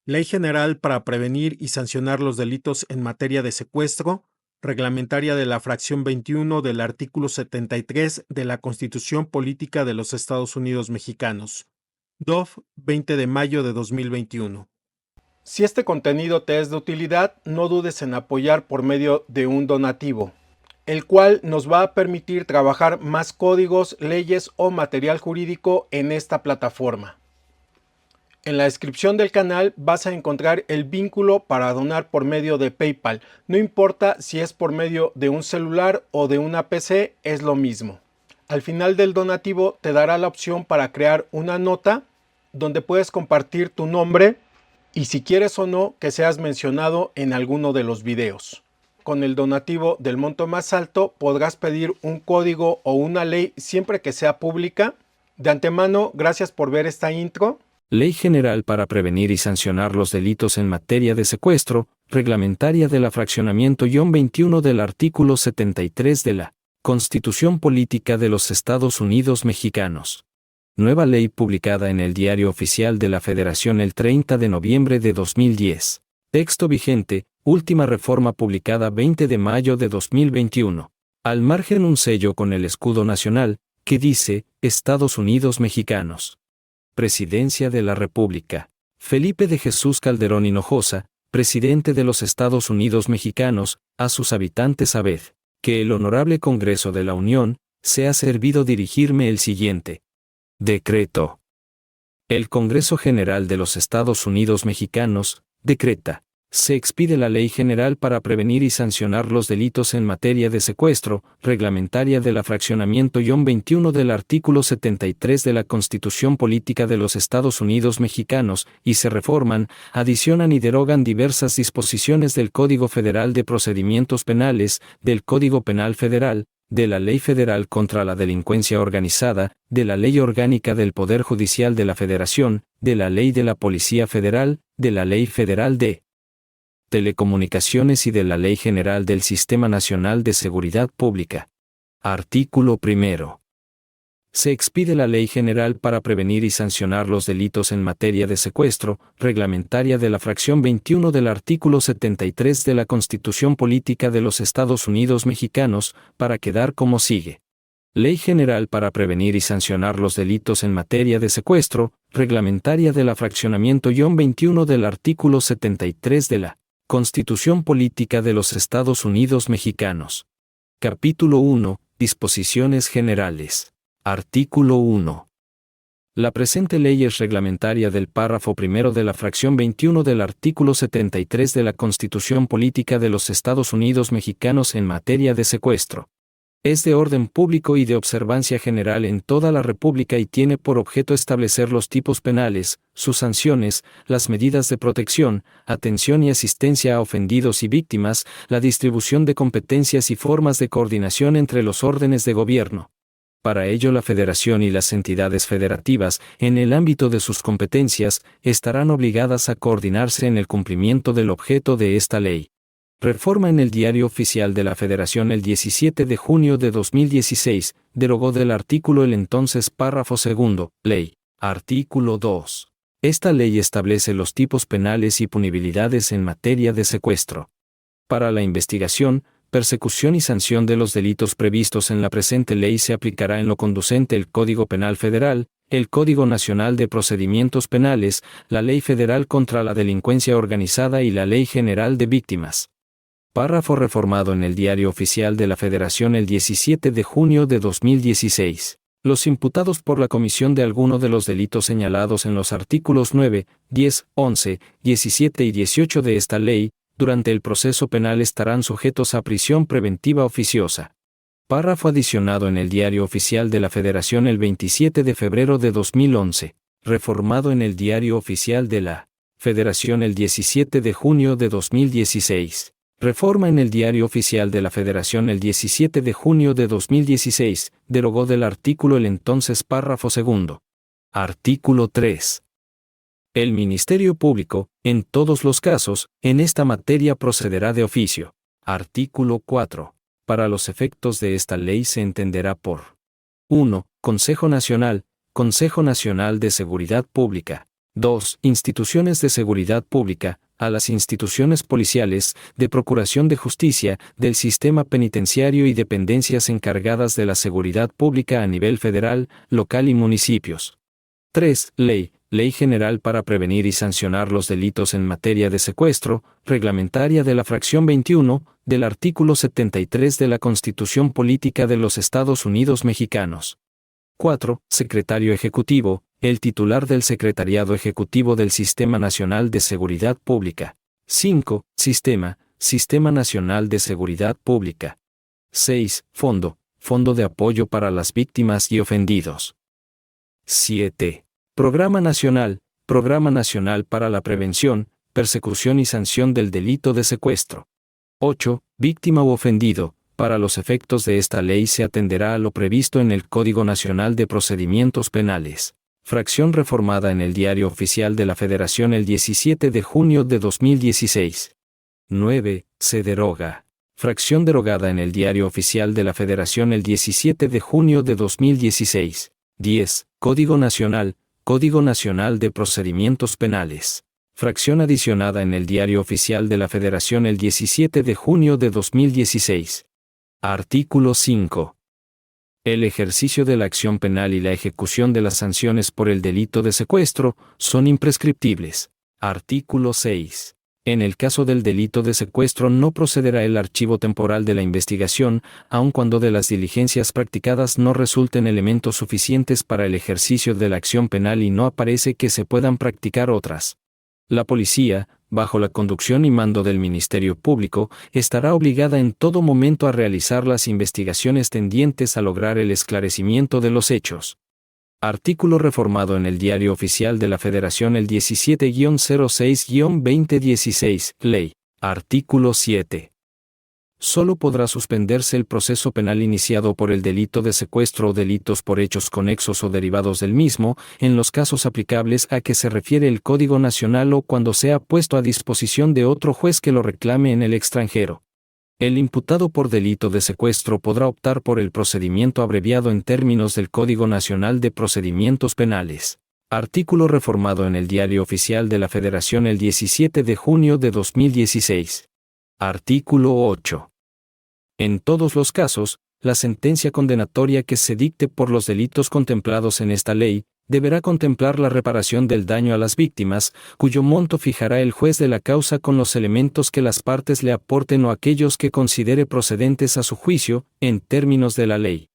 Ley General para prevenir y sancionar los delitos en materia de secuestro, reglamentaria de la fracción 21 del artículo 73 de la Constitución Política de los Estados Unidos Mexicanos. DOF, 20 de mayo de 2021. Si este contenido te es de utilidad, no dudes en apoyar por medio de un donativo, el cual nos va a permitir trabajar más códigos, leyes o material jurídico en esta plataforma. En la descripción del canal vas a encontrar el vínculo para donar por medio de PayPal. No importa si es por medio de un celular o de una PC, es lo mismo. Al final del donativo te dará la opción para crear una nota donde puedes compartir tu nombre y si quieres o no que seas mencionado en alguno de los videos. Con el donativo del monto más alto podrás pedir un código o una ley siempre que sea pública. De antemano, gracias por ver esta intro. Ley General para prevenir y sancionar los delitos en materia de secuestro, reglamentaria de la fraccionamiento-21 del artículo 73 de la Constitución Política de los Estados Unidos Mexicanos. Nueva ley publicada en el Diario Oficial de la Federación el 30 de noviembre de 2010. Texto vigente, última reforma publicada 20 de mayo de 2021. Al margen un sello con el escudo nacional, que dice, Estados Unidos Mexicanos. Presidencia de la República. Felipe de Jesús Calderón Hinojosa, presidente de los Estados Unidos Mexicanos, a sus habitantes sabed, que el Honorable Congreso de la Unión, se ha servido dirigirme el siguiente. Decreto. El Congreso General de los Estados Unidos Mexicanos, decreta. Se expide la Ley General para prevenir y sancionar los delitos en materia de secuestro, reglamentaria de la fraccionamiento-21 del artículo 73 de la Constitución Política de los Estados Unidos Mexicanos, y se reforman, adicionan y derogan diversas disposiciones del Código Federal de Procedimientos Penales, del Código Penal Federal, de la Ley Federal contra la Delincuencia Organizada, de la Ley Orgánica del Poder Judicial de la Federación, de la Ley de la Policía Federal, de la Ley Federal de Telecomunicaciones y de la Ley General del Sistema Nacional de Seguridad Pública. Artículo 1. Se expide la Ley General para prevenir y sancionar los delitos en materia de secuestro, reglamentaria de la fracción 21 del artículo 73 de la Constitución Política de los Estados Unidos Mexicanos, para quedar como sigue. Ley General para prevenir y sancionar los delitos en materia de secuestro, reglamentaria de la fraccionamiento-21 del artículo 73 de la Constitución Política de los Estados Unidos Mexicanos. Capítulo 1. Disposiciones Generales. Artículo 1. La presente ley es reglamentaria del párrafo primero de la fracción 21 del artículo 73 de la Constitución Política de los Estados Unidos Mexicanos en materia de secuestro. Es de orden público y de observancia general en toda la República y tiene por objeto establecer los tipos penales, sus sanciones, las medidas de protección, atención y asistencia a ofendidos y víctimas, la distribución de competencias y formas de coordinación entre los órdenes de gobierno. Para ello la Federación y las entidades federativas, en el ámbito de sus competencias, estarán obligadas a coordinarse en el cumplimiento del objeto de esta ley. Reforma en el Diario Oficial de la Federación el 17 de junio de 2016, derogó del artículo el entonces párrafo segundo, ley. Artículo 2. Esta ley establece los tipos penales y punibilidades en materia de secuestro. Para la investigación, persecución y sanción de los delitos previstos en la presente ley se aplicará en lo conducente el Código Penal Federal, el Código Nacional de Procedimientos Penales, la Ley Federal contra la Delincuencia Organizada y la Ley General de Víctimas. Párrafo reformado en el Diario Oficial de la Federación el 17 de junio de 2016. Los imputados por la comisión de alguno de los delitos señalados en los artículos 9, 10, 11, 17 y 18 de esta ley, durante el proceso penal estarán sujetos a prisión preventiva oficiosa. Párrafo adicionado en el Diario Oficial de la Federación el 27 de febrero de 2011. Reformado en el Diario Oficial de la Federación el 17 de junio de 2016. Reforma en el Diario Oficial de la Federación el 17 de junio de 2016, derogó del artículo el entonces párrafo segundo. Artículo 3. El Ministerio Público, en todos los casos, en esta materia procederá de oficio. Artículo 4. Para los efectos de esta ley se entenderá por 1. Consejo Nacional de Seguridad Pública. 2. Instituciones de seguridad pública, a las instituciones policiales, de procuración de justicia, del sistema penitenciario y dependencias encargadas de la seguridad pública a nivel federal, local y municipios. 3. Ley General para prevenir y sancionar los delitos en materia de secuestro, reglamentaria de la fracción 21, del artículo 73 de la Constitución Política de los Estados Unidos Mexicanos. 4. Secretario Ejecutivo, el titular del Secretariado Ejecutivo del Sistema Nacional de Seguridad Pública. 5. Sistema Nacional de Seguridad Pública. 6. Fondo de apoyo para las víctimas y ofendidos. 7. Programa Nacional para la prevención, persecución y sanción del delito de secuestro. 8. Víctima u ofendido. Para los efectos de esta ley se atenderá a lo previsto en el Código Nacional de Procedimientos Penales. Fracción reformada en el Diario Oficial de la Federación el 17 de junio de 2016. 9. Se deroga. Fracción derogada en el Diario Oficial de la Federación el 17 de junio de 2016. 10. Código Nacional de Procedimientos Penales. Fracción adicionada en el Diario Oficial de la Federación el 17 de junio de 2016. Artículo 5. El ejercicio de la acción penal y la ejecución de las sanciones por el delito de secuestro son imprescriptibles. Artículo 6. En el caso del delito de secuestro no procederá el archivo temporal de la investigación, aun cuando de las diligencias practicadas no resulten elementos suficientes para el ejercicio de la acción penal y no aparece que se puedan practicar otras. La policía, bajo la conducción y mando del Ministerio Público, estará obligada en todo momento a realizar las investigaciones tendientes a lograr el esclarecimiento de los hechos. Artículo reformado en el Diario Oficial de la Federación el 17-06-2016, Ley. Artículo 7. Solo podrá suspenderse el proceso penal iniciado por el delito de secuestro o delitos por hechos conexos o derivados del mismo, en los casos aplicables a que se refiere el Código Nacional o cuando sea puesto a disposición de otro juez que lo reclame en el extranjero. El imputado por delito de secuestro podrá optar por el procedimiento abreviado en términos del Código Nacional de Procedimientos Penales. Artículo reformado en el Diario Oficial de la Federación el 17 de junio de 2016. Artículo 8. En todos los casos, la sentencia condenatoria que se dicte por los delitos contemplados en esta ley, deberá contemplar la reparación del daño a las víctimas, cuyo monto fijará el juez de la causa con los elementos que las partes le aporten o aquellos que considere procedentes a su juicio, en términos de la ley.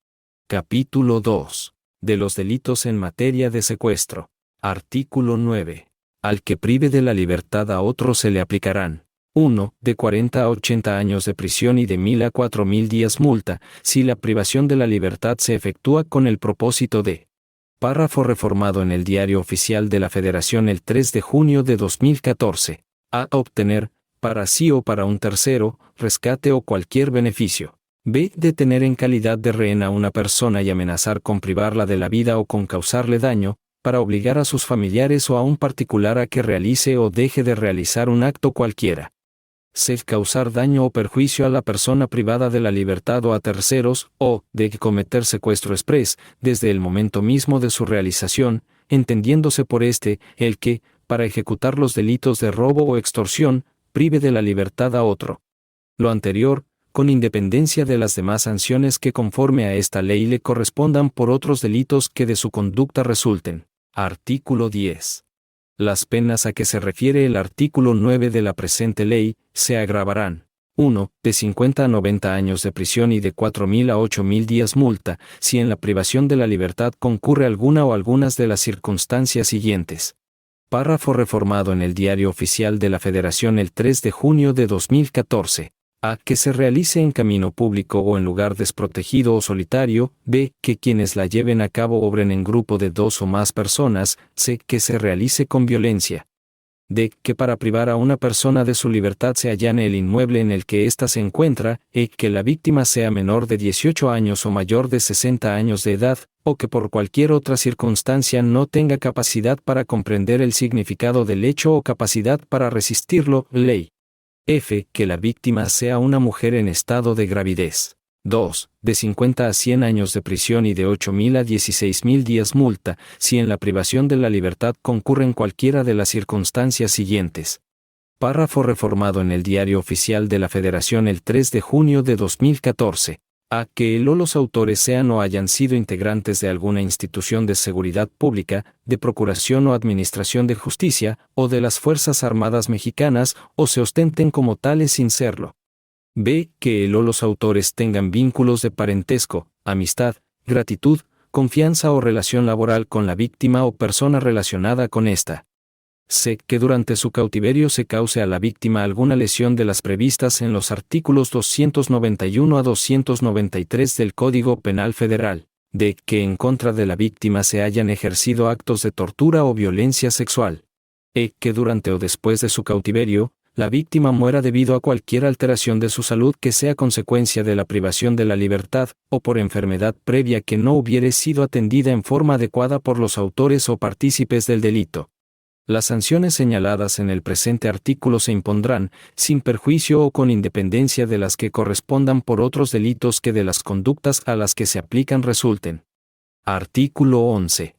Capítulo 2. De los delitos en materia de secuestro. Artículo 9. Al que prive de la libertad a otro se le aplicarán 1. De 40 a 80 años de prisión y de 1.000 a 4.000 días multa, si la privación de la libertad se efectúa con el propósito de. Párrafo reformado en el Diario Oficial de la Federación el 3 de junio de 2014. A. Obtener, para sí o para un tercero, rescate o cualquier beneficio. B. Detener en calidad de rehén a una persona y amenazar con privarla de la vida o con causarle daño, para obligar a sus familiares o a un particular a que realice o deje de realizar un acto cualquiera. C. Causar daño o perjuicio a la persona privada de la libertad o a terceros, o, de cometer secuestro exprés, desde el momento mismo de su realización, entendiéndose por el que, para ejecutar los delitos de robo o extorsión, prive de la libertad a otro. Lo anterior, con independencia de las demás sanciones que conforme a esta ley le correspondan por otros delitos que de su conducta resulten. Artículo 10. Las penas a que se refiere el artículo 9 de la presente ley, se agravarán. 1. De 50 a 90 años de prisión y de 4.000 a 8.000 días multa, si en la privación de la libertad concurre alguna o algunas de las circunstancias siguientes. Párrafo reformado en el Diario Oficial de la Federación el 3 de junio de 2014. A. Que se realice en camino público o en lugar desprotegido o solitario. B. Que quienes la lleven a cabo obren en grupo de 2 o más personas. C. Que se realice con violencia. D. Que para privar a una persona de su libertad se allane el inmueble en el que ésta se encuentra. E. Que la víctima sea menor de 18 años o mayor de 60 años de edad, o que por cualquier otra circunstancia no tenga capacidad para comprender el significado del hecho o capacidad para resistirlo. Ley. F. Que la víctima sea una mujer en estado de gravidez. 2. De 50 a 100 años de prisión y de 8.000 a 16.000 días multa, si en la privación de la libertad concurren cualquiera de las circunstancias siguientes. Párrafo reformado en el Diario Oficial de la Federación el 3 de junio de 2014. A. Que el o los autores sean o hayan sido integrantes de alguna institución de seguridad pública, de procuración o administración de justicia, o de las Fuerzas Armadas Mexicanas, o se ostenten como tales sin serlo. B. Que el o los autores tengan vínculos de parentesco, amistad, gratitud, confianza o relación laboral con la víctima o persona relacionada con ésta. C. Que durante su cautiverio se cause a la víctima alguna lesión de las previstas en los artículos 291 a 293 del Código Penal Federal. D. Que en contra de la víctima se hayan ejercido actos de tortura o violencia sexual. E. Que durante o después de su cautiverio, la víctima muera debido a cualquier alteración de su salud que sea consecuencia de la privación de la libertad, o por enfermedad previa que no hubiere sido atendida en forma adecuada por los autores o partícipes del delito. Las sanciones señaladas en el presente artículo se impondrán, sin perjuicio o con independencia de las que correspondan por otros delitos que de las conductas a las que se aplican resulten. Artículo 11.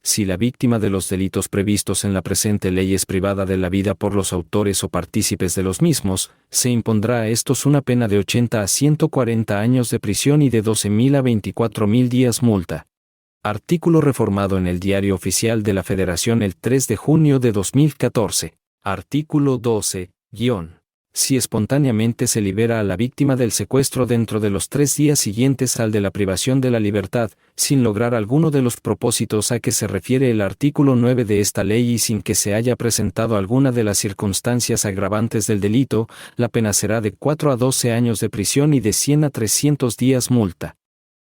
Si la víctima de los delitos previstos en la presente ley es privada de la vida por los autores o partícipes de los mismos, se impondrá a estos una pena de 80 a 140 años de prisión y de 12.000 a 24.000 días multa. Artículo reformado en el Diario Oficial de la Federación el 3 de junio de 2014. Artículo 12. Si espontáneamente se libera a la víctima del secuestro dentro de los 3 días siguientes al de la privación de la libertad, sin lograr alguno de los propósitos a que se refiere el artículo 9 de esta ley y sin que se haya presentado alguna de las circunstancias agravantes del delito, la pena será de 4 a 12 años de prisión y de 100 a 300 días multa.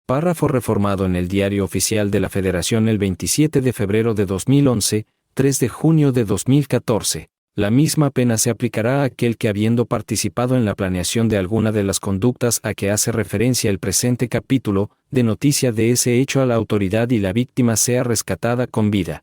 Párrafo reformado en el Diario Oficial de la Federación el 27 de febrero de 2011, 3 de junio de 2014. La misma pena se aplicará a aquel que habiendo participado en la planeación de alguna de las conductas a que hace referencia el presente capítulo, dé noticia de ese hecho a la autoridad y la víctima sea rescatada con vida.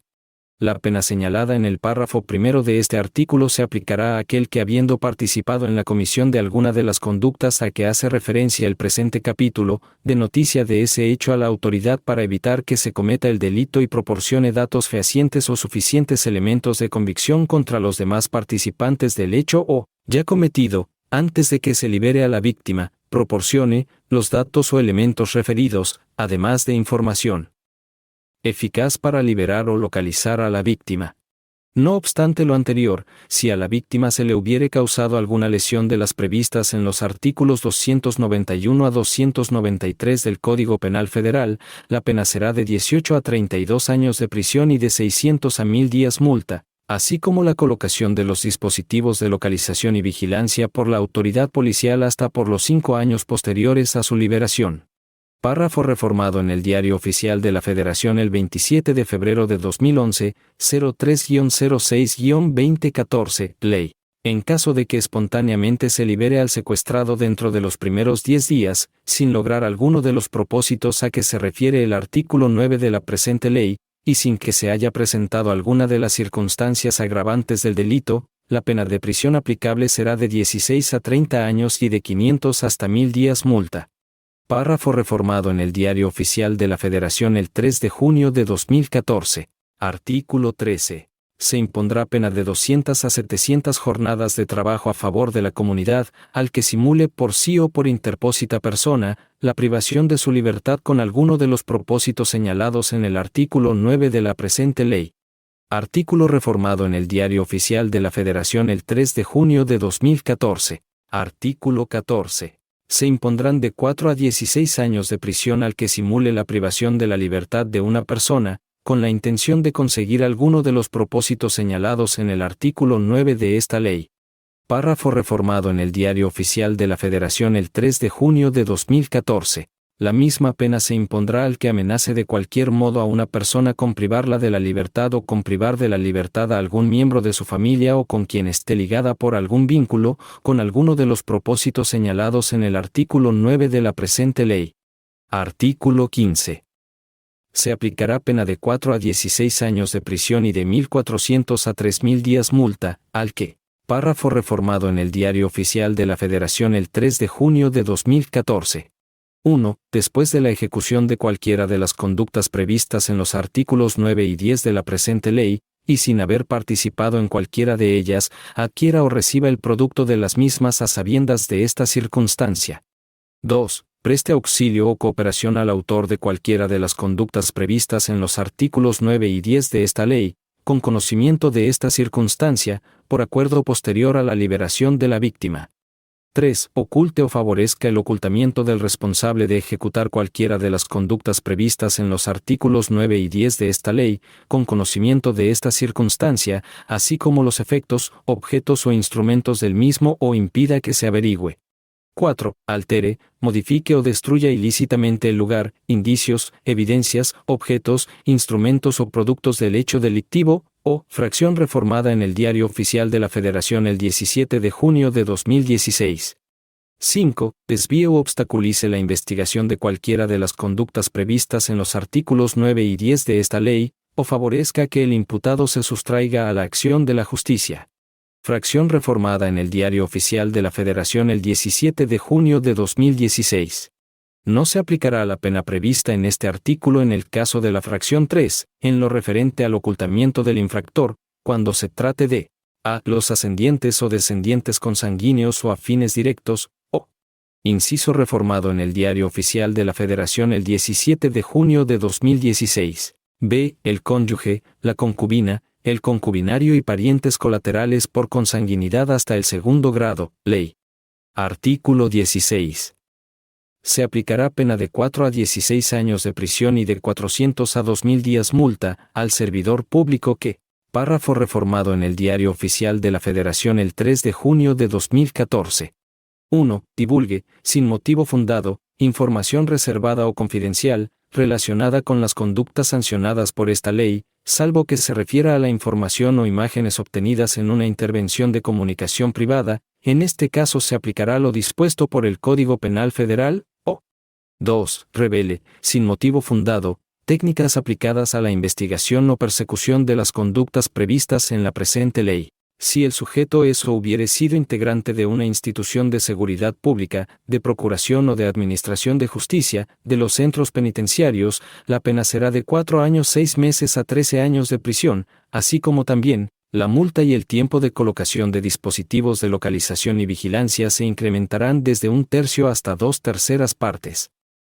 La pena señalada en el párrafo primero de este artículo se aplicará a aquel que habiendo participado en la comisión de alguna de las conductas a que hace referencia el presente capítulo, dé noticia de ese hecho a la autoridad para evitar que se cometa el delito y proporcione datos fehacientes o suficientes elementos de convicción contra los demás participantes del hecho o, ya cometido, antes de que se libere a la víctima, proporcione los datos o elementos referidos, además de información eficaz para liberar o localizar a la víctima. No obstante lo anterior, si a la víctima se le hubiere causado alguna lesión de las previstas en los artículos 291 a 293 del Código Penal Federal, la pena será de 18 a 32 años de prisión y de 600 a 1.000 días multa, así como la colocación de los dispositivos de localización y vigilancia por la autoridad policial hasta por los 5 años posteriores a su liberación. Párrafo reformado en el Diario Oficial de la Federación el 27 de febrero de 2011, 03-06-2014, Ley. En caso de que espontáneamente se libere al secuestrado dentro de los primeros 10 días, sin lograr alguno de los propósitos a que se refiere el artículo 9 de la presente ley, y sin que se haya presentado alguna de las circunstancias agravantes del delito, la pena de prisión aplicable será de 16 a 30 años y de 500 hasta 1.000 días multa. Párrafo reformado en el Diario Oficial de la Federación el 3 de junio de 2014. Artículo 13. Se impondrá pena de 200 a 700 jornadas de trabajo a favor de la comunidad al que simule por sí o por interpósita persona la privación de su libertad con alguno de los propósitos señalados en el artículo 9 de la presente ley. Artículo reformado en el Diario Oficial de la Federación el 3 de junio de 2014. Artículo 14. Se impondrán de 4 a 16 años de prisión al que simule la privación de la libertad de una persona, con la intención de conseguir alguno de los propósitos señalados en el artículo 9 de esta ley. Párrafo reformado en el Diario Oficial de la Federación el 3 de junio de 2014. La misma pena se impondrá al que amenace de cualquier modo a una persona con privarla de la libertad o con privar de la libertad a algún miembro de su familia o con quien esté ligada por algún vínculo, con alguno de los propósitos señalados en el artículo 9 de la presente ley. Artículo 15. Se aplicará pena de 4 a 16 años de prisión y de 1.400 a 3.000 días multa, al que, párrafo reformado en el Diario Oficial de la Federación el 3 de junio de 2014, 1. Después de la ejecución de cualquiera de las conductas previstas en los artículos 9 y 10 de la presente ley, y sin haber participado en cualquiera de ellas, adquiera o reciba el producto de las mismas a sabiendas de esta circunstancia. 2. Preste auxilio o cooperación al autor de cualquiera de las conductas previstas en los artículos 9 y 10 de esta ley, con conocimiento de esta circunstancia, por acuerdo posterior a la liberación de la víctima. 3. Oculte o favorezca el ocultamiento del responsable de ejecutar cualquiera de las conductas previstas en los artículos 9 y 10 de esta ley, con conocimiento de esta circunstancia, así como los efectos, objetos o instrumentos del mismo o impida que se averigüe. 4. Altere, modifique o destruya ilícitamente el lugar, indicios, evidencias, objetos, instrumentos o productos del hecho delictivo, o fracción reformada en el Diario Oficial de la Federación el 17 de junio de 2016. 5. Desvíe o obstaculice la investigación de cualquiera de las conductas previstas en los artículos 9 y 10 de esta ley, o favorezca que el imputado se sustraiga a la acción de la justicia. Fracción reformada en el Diario Oficial de la Federación el 17 de junio de 2016. No se aplicará la pena prevista en este artículo en el caso de la fracción 3, en lo referente al ocultamiento del infractor, cuando se trate de a. Los ascendientes o descendientes consanguíneos o afines directos, o inciso reformado en el Diario Oficial de la Federación el 17 de junio de 2016. B. El cónyuge, la concubina, el concubinario y parientes colaterales por consanguinidad hasta el segundo grado, ley. Artículo 16. Se aplicará pena de 4 a 16 años de prisión y de 400 a 2.000 días multa al servidor público que, párrafo reformado en el Diario Oficial de la Federación el 3 de junio de 2014. 1. Divulgue, sin motivo fundado, información reservada o confidencial, relacionada con las conductas sancionadas por esta ley, salvo que se refiera a la información o imágenes obtenidas en una intervención de comunicación privada, en este caso se aplicará lo dispuesto por el Código Penal Federal, o 2. Revele, sin motivo fundado, técnicas aplicadas a la investigación o persecución de las conductas previstas en la presente ley. Si el sujeto es o hubiere sido integrante de una institución de seguridad pública, de procuración o de administración de justicia, de los centros penitenciarios, la pena será de 4 años 6 meses a 13 años de prisión, así como también, la multa y el tiempo de colocación de dispositivos de localización y vigilancia se incrementarán desde 1/3 hasta 2/3 partes.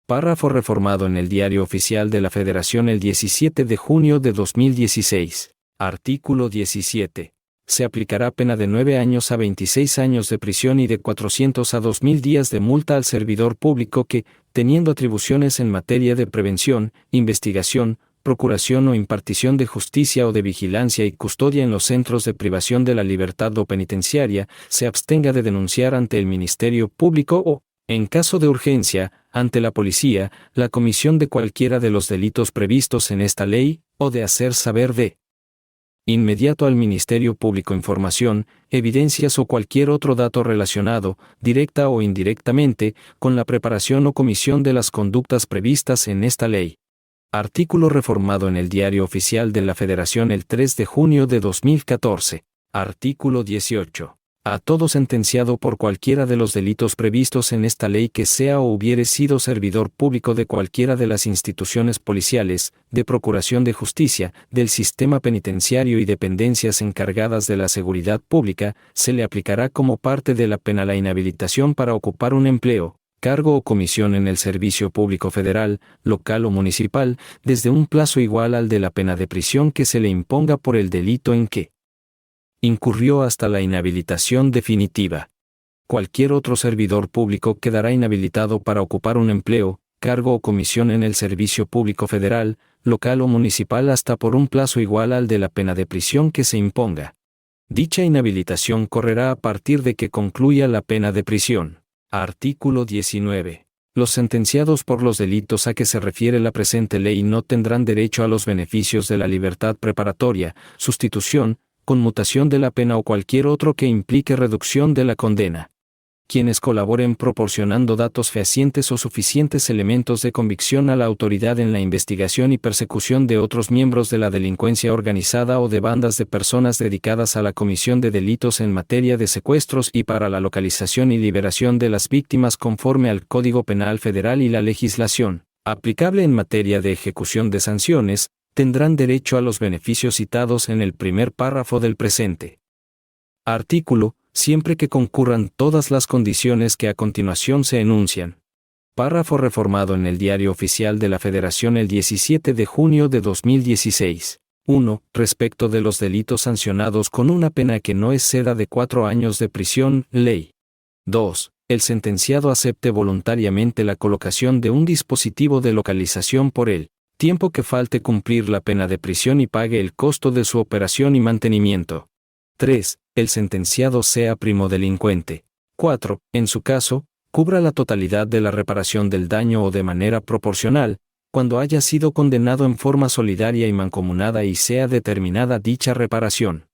Párrafo reformado en el Diario Oficial de la Federación el 17 de junio de 2016. Artículo 17. Se aplicará pena de 9 años a 26 años de prisión y de 400 a 2.000 días de multa al servidor público que, teniendo atribuciones en materia de prevención, investigación, procuración o impartición de justicia o de vigilancia y custodia en los centros de privación de la libertad o penitenciaria, se abstenga de denunciar ante el Ministerio Público o, en caso de urgencia, ante la policía, la comisión de cualquiera de los delitos previstos en esta ley, o de hacer saber de inmediato al Ministerio Público información, evidencias o cualquier otro dato relacionado, directa o indirectamente, con la preparación o comisión de las conductas previstas en esta ley. Artículo reformado en el Diario Oficial de la Federación el 3 de junio de 2014. Artículo 18. A todo sentenciado por cualquiera de los delitos previstos en esta ley que sea o hubiere sido servidor público de cualquiera de las instituciones policiales, de procuración de justicia, del sistema penitenciario y dependencias encargadas de la seguridad pública, se le aplicará como parte de la pena la inhabilitación para ocupar un empleo, cargo o comisión en el servicio público federal, local o municipal, desde un plazo igual al de la pena de prisión que se le imponga por el delito en que incurrió hasta la inhabilitación definitiva. Cualquier otro servidor público quedará inhabilitado para ocupar un empleo, cargo o comisión en el servicio público federal, local o municipal hasta por un plazo igual al de la pena de prisión que se imponga. Dicha inhabilitación correrá a partir de que concluya la pena de prisión. Artículo 19. Los sentenciados por los delitos a que se refiere la presente ley no tendrán derecho a los beneficios de la libertad preparatoria, sustitución, conmutación de la pena o cualquier otro que implique reducción de la condena. quienes colaboren proporcionando datos fehacientes o suficientes elementos de convicción a la autoridad en la investigación y persecución de otros miembros de la delincuencia organizada o de bandas de personas dedicadas a la comisión de delitos en materia de secuestros y para la localización y liberación de las víctimas conforme al Código Penal Federal y la legislación aplicable en materia de ejecución de sanciones, tendrán derecho a los beneficios citados en el primer párrafo del presente artículo, siempre que concurran todas las condiciones que a continuación se enuncian. Párrafo reformado en el Diario Oficial de la Federación el 17 de junio de 2016. 1. Respecto de los delitos sancionados con una pena que no exceda de 4 años de prisión, ley. 2. El sentenciado acepte voluntariamente la colocación de un dispositivo de localización por el tiempo que falte cumplir la pena de prisión y pague el costo de su operación y mantenimiento. 3. El sentenciado sea primodelincuente. 4. En su caso, cubra la totalidad de la reparación del daño o de manera proporcional, cuando haya sido condenado en forma solidaria y mancomunada y sea determinada dicha reparación.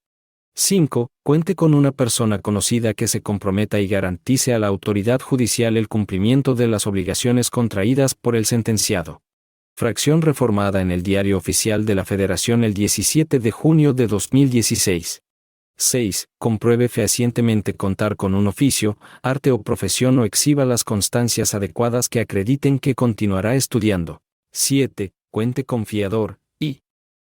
5. Cuente con una persona conocida que se comprometa y garantice a la autoridad judicial el cumplimiento de las obligaciones contraídas por el sentenciado. Fracción reformada en el Diario Oficial de la Federación el 17 de junio de 2016. 6. Compruebe fehacientemente contar con un oficio, arte o profesión o exhiba las constancias adecuadas que acrediten que continuará estudiando. 7. Cuente con fiador. Y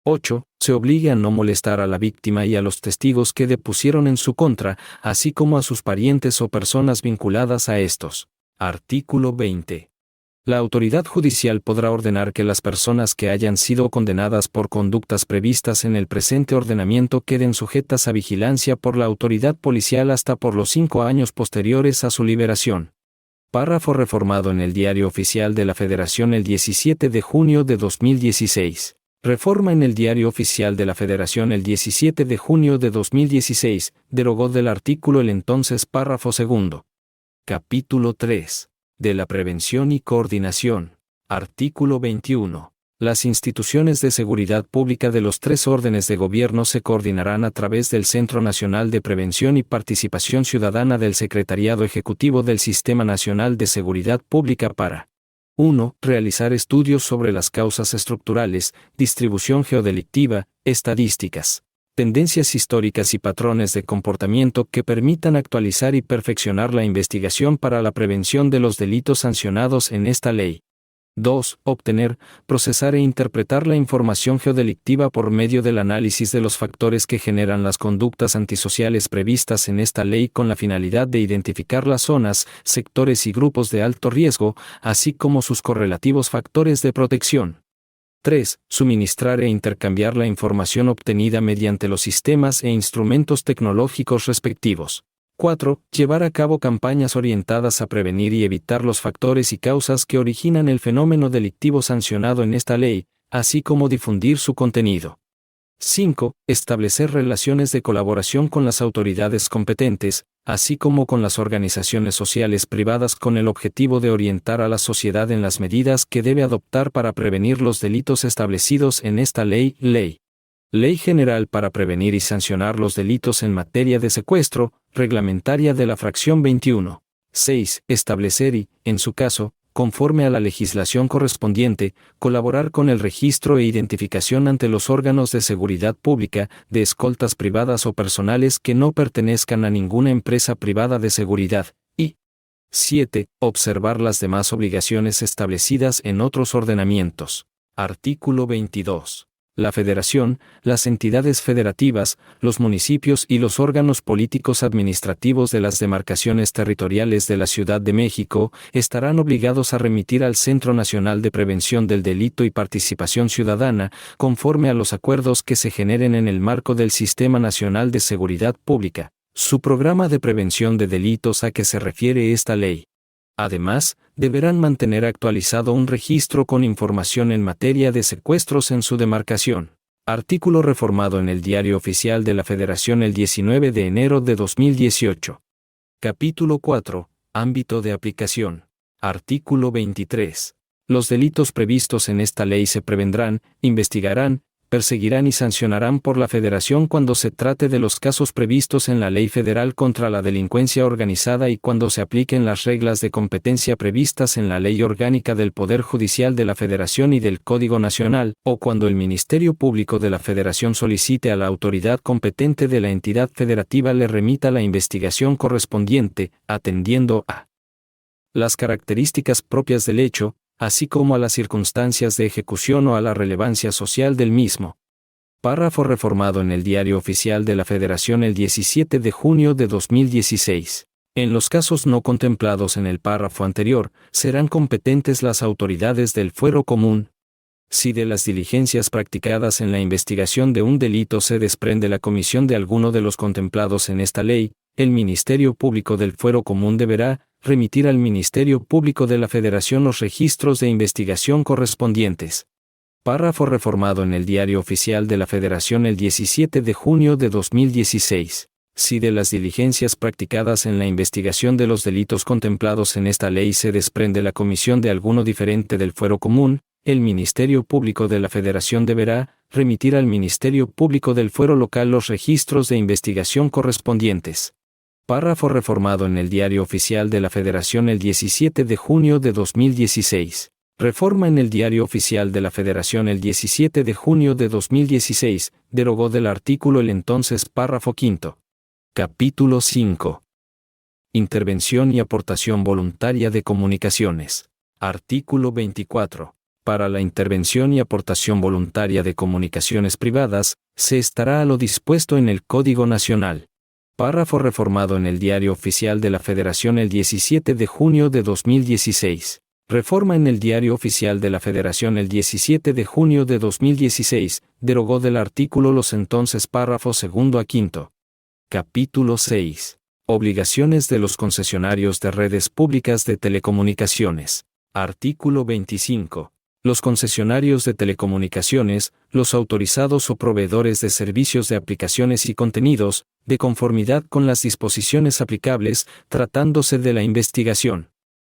8. Se obligue a no molestar a la víctima y a los testigos que depusieron en su contra, así como a sus parientes o personas vinculadas a estos. Artículo 20. La autoridad judicial podrá ordenar que las personas que hayan sido condenadas por conductas previstas en el presente ordenamiento queden sujetas a vigilancia por la autoridad policial hasta por los 5 años posteriores a su liberación. Párrafo reformado en el Diario Oficial de la Federación el 17 de junio de 2016. Reforma en el Diario Oficial de la Federación el 17 de junio de 2016, derogó del artículo el entonces párrafo segundo. Capítulo 3. De la prevención y coordinación. Artículo 21. Las instituciones de seguridad pública de los 3 órdenes de gobierno se coordinarán a través del Centro Nacional de Prevención y Participación Ciudadana del Secretariado Ejecutivo del Sistema Nacional de Seguridad Pública para 1. Realizar estudios sobre las causas estructurales, distribución geodelictiva, estadísticas, tendencias históricas y patrones de comportamiento que permitan actualizar y perfeccionar la investigación para la prevención de los delitos sancionados en esta ley. 2. Obtener, procesar e interpretar la información geodelictiva por medio del análisis de los factores que generan las conductas antisociales previstas en esta ley con la finalidad de identificar las zonas, sectores y grupos de alto riesgo, así como sus correlativos factores de protección. 3. Suministrar e intercambiar la información obtenida mediante los sistemas e instrumentos tecnológicos respectivos. 4. Llevar a cabo campañas orientadas a prevenir y evitar los factores y causas que originan el fenómeno delictivo sancionado en esta ley, así como difundir su contenido. 5. Establecer relaciones de colaboración con las autoridades competentes, así como con las organizaciones sociales privadas con el objetivo de orientar a la sociedad en las medidas que debe adoptar para prevenir los delitos establecidos en esta ley. Ley General para prevenir y sancionar los delitos en materia de secuestro, reglamentaria de la fracción 21. 6. Establecer y, en su caso, conforme a la legislación correspondiente, colaborar con el registro e identificación ante los órganos de seguridad pública, de escoltas privadas o personales que no pertenezcan a ninguna empresa privada de seguridad. Y 7. Observar las demás obligaciones establecidas en otros ordenamientos. Artículo 22. La Federación, las entidades federativas, los municipios y los órganos políticos administrativos de las demarcaciones territoriales de la Ciudad de México estarán obligados a remitir al Centro Nacional de Prevención del Delito y Participación Ciudadana, conforme a los acuerdos que se generen en el marco del Sistema Nacional de Seguridad Pública, su programa de prevención de delitos a que se refiere esta ley. Además, deberán mantener actualizado un registro con información en materia de secuestros en su demarcación. Artículo reformado en el Diario Oficial de la Federación el 19 de enero de 2018. Capítulo 4. Ámbito de aplicación. Artículo 23. Los delitos previstos en esta ley se prevendrán, investigarán, perseguirán y sancionarán por la Federación cuando se trate de los casos previstos en la Ley Federal contra la Delincuencia Organizada y cuando se apliquen las reglas de competencia previstas en la Ley Orgánica del Poder Judicial de la Federación y del Código Nacional, o cuando el Ministerio Público de la Federación solicite a la autoridad competente de la entidad federativa le remita la investigación correspondiente, atendiendo a las características propias del hecho, así como a las circunstancias de ejecución o a la relevancia social del mismo. Párrafo reformado en el Diario Oficial de la Federación el 17 de junio de 2016. En los casos no contemplados en el párrafo anterior, serán competentes las autoridades del fuero común. Si de las diligencias practicadas en la investigación de un delito se desprende la comisión de alguno de los contemplados en esta ley, el Ministerio Público del Fuero Común deberá remitir al Ministerio Público de la Federación los registros de investigación correspondientes. Párrafo reformado en el Diario Oficial de la Federación el 17 de junio de 2016. Si de las diligencias practicadas en la investigación de los delitos contemplados en esta ley se desprende la comisión de alguno diferente del fuero común, el Ministerio Público de la Federación deberá remitir al Ministerio Público del Fuero Local los registros de investigación correspondientes. Párrafo reformado en el Diario Oficial de la Federación el 17 de junio de 2016. Reforma en el Diario Oficial de la Federación el 17 de junio de 2016, derogó del artículo el entonces párrafo quinto. Capítulo 5. Intervención y aportación voluntaria de comunicaciones. Artículo 24. Para la intervención y aportación voluntaria de comunicaciones privadas, se estará a lo dispuesto en el Código Nacional. Párrafo reformado en el Diario Oficial de la Federación el 17 de junio de 2016. Reforma en el Diario Oficial de la Federación el 17 de junio de 2016, derogó del artículo los entonces párrafos segundo a quinto. Capítulo 6. Obligaciones de los concesionarios de redes públicas de telecomunicaciones. Artículo 25. Los concesionarios de telecomunicaciones, los autorizados o proveedores de servicios de aplicaciones y contenidos, de conformidad con las disposiciones aplicables, tratándose de la investigación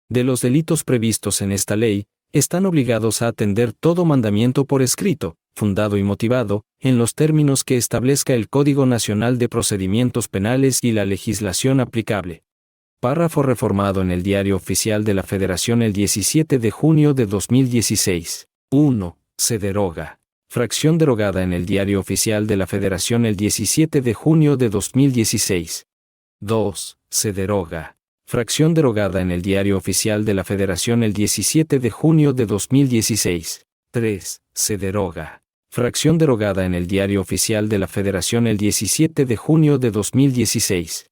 de los delitos previstos en esta ley, están obligados a atender todo mandamiento por escrito, fundado y motivado, en los términos que establezca el Código Nacional de Procedimientos Penales y la legislación aplicable. Párrafo reformado en el Diario Oficial de la Federación el 17 de junio de 2016. 1. Se deroga. Fracción derogada en el Diario Oficial de la Federación el 17 de junio de 2016. 2. Se deroga. Fracción derogada en el Diario Oficial de la Federación el 17 de junio de 2016. 3. Se deroga. Fracción derogada en el Diario Oficial de la Federación el 17 de junio de 2016.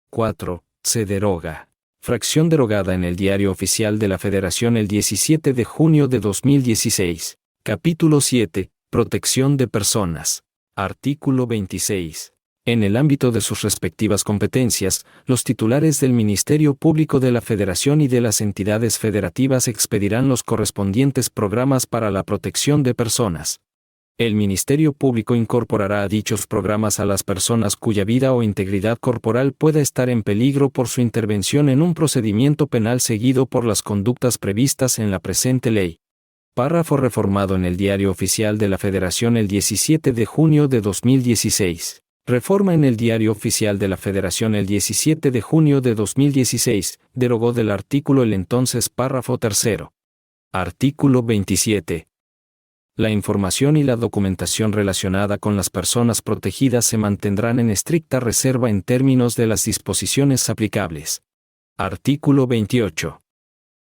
4. Se deroga. Fracción derogada en el Diario Oficial de la Federación el 17 de junio de 2016. Capítulo 7. Protección de personas. Artículo 26. En el ámbito de sus respectivas competencias, los titulares del Ministerio Público de la Federación y de las entidades federativas expedirán los correspondientes programas para la protección de personas. El Ministerio Público incorporará a dichos programas a las personas cuya vida o integridad corporal pueda estar en peligro por su intervención en un procedimiento penal seguido por las conductas previstas en la presente ley. Párrafo reformado en el Diario Oficial de la Federación el 17 de junio de 2016. Reforma en el Diario Oficial de la Federación el 17 de junio de 2016, derogó del artículo el entonces párrafo tercero. Artículo 27. La información y la documentación relacionada con las personas protegidas se mantendrán en estricta reserva en términos de las disposiciones aplicables. Artículo 28.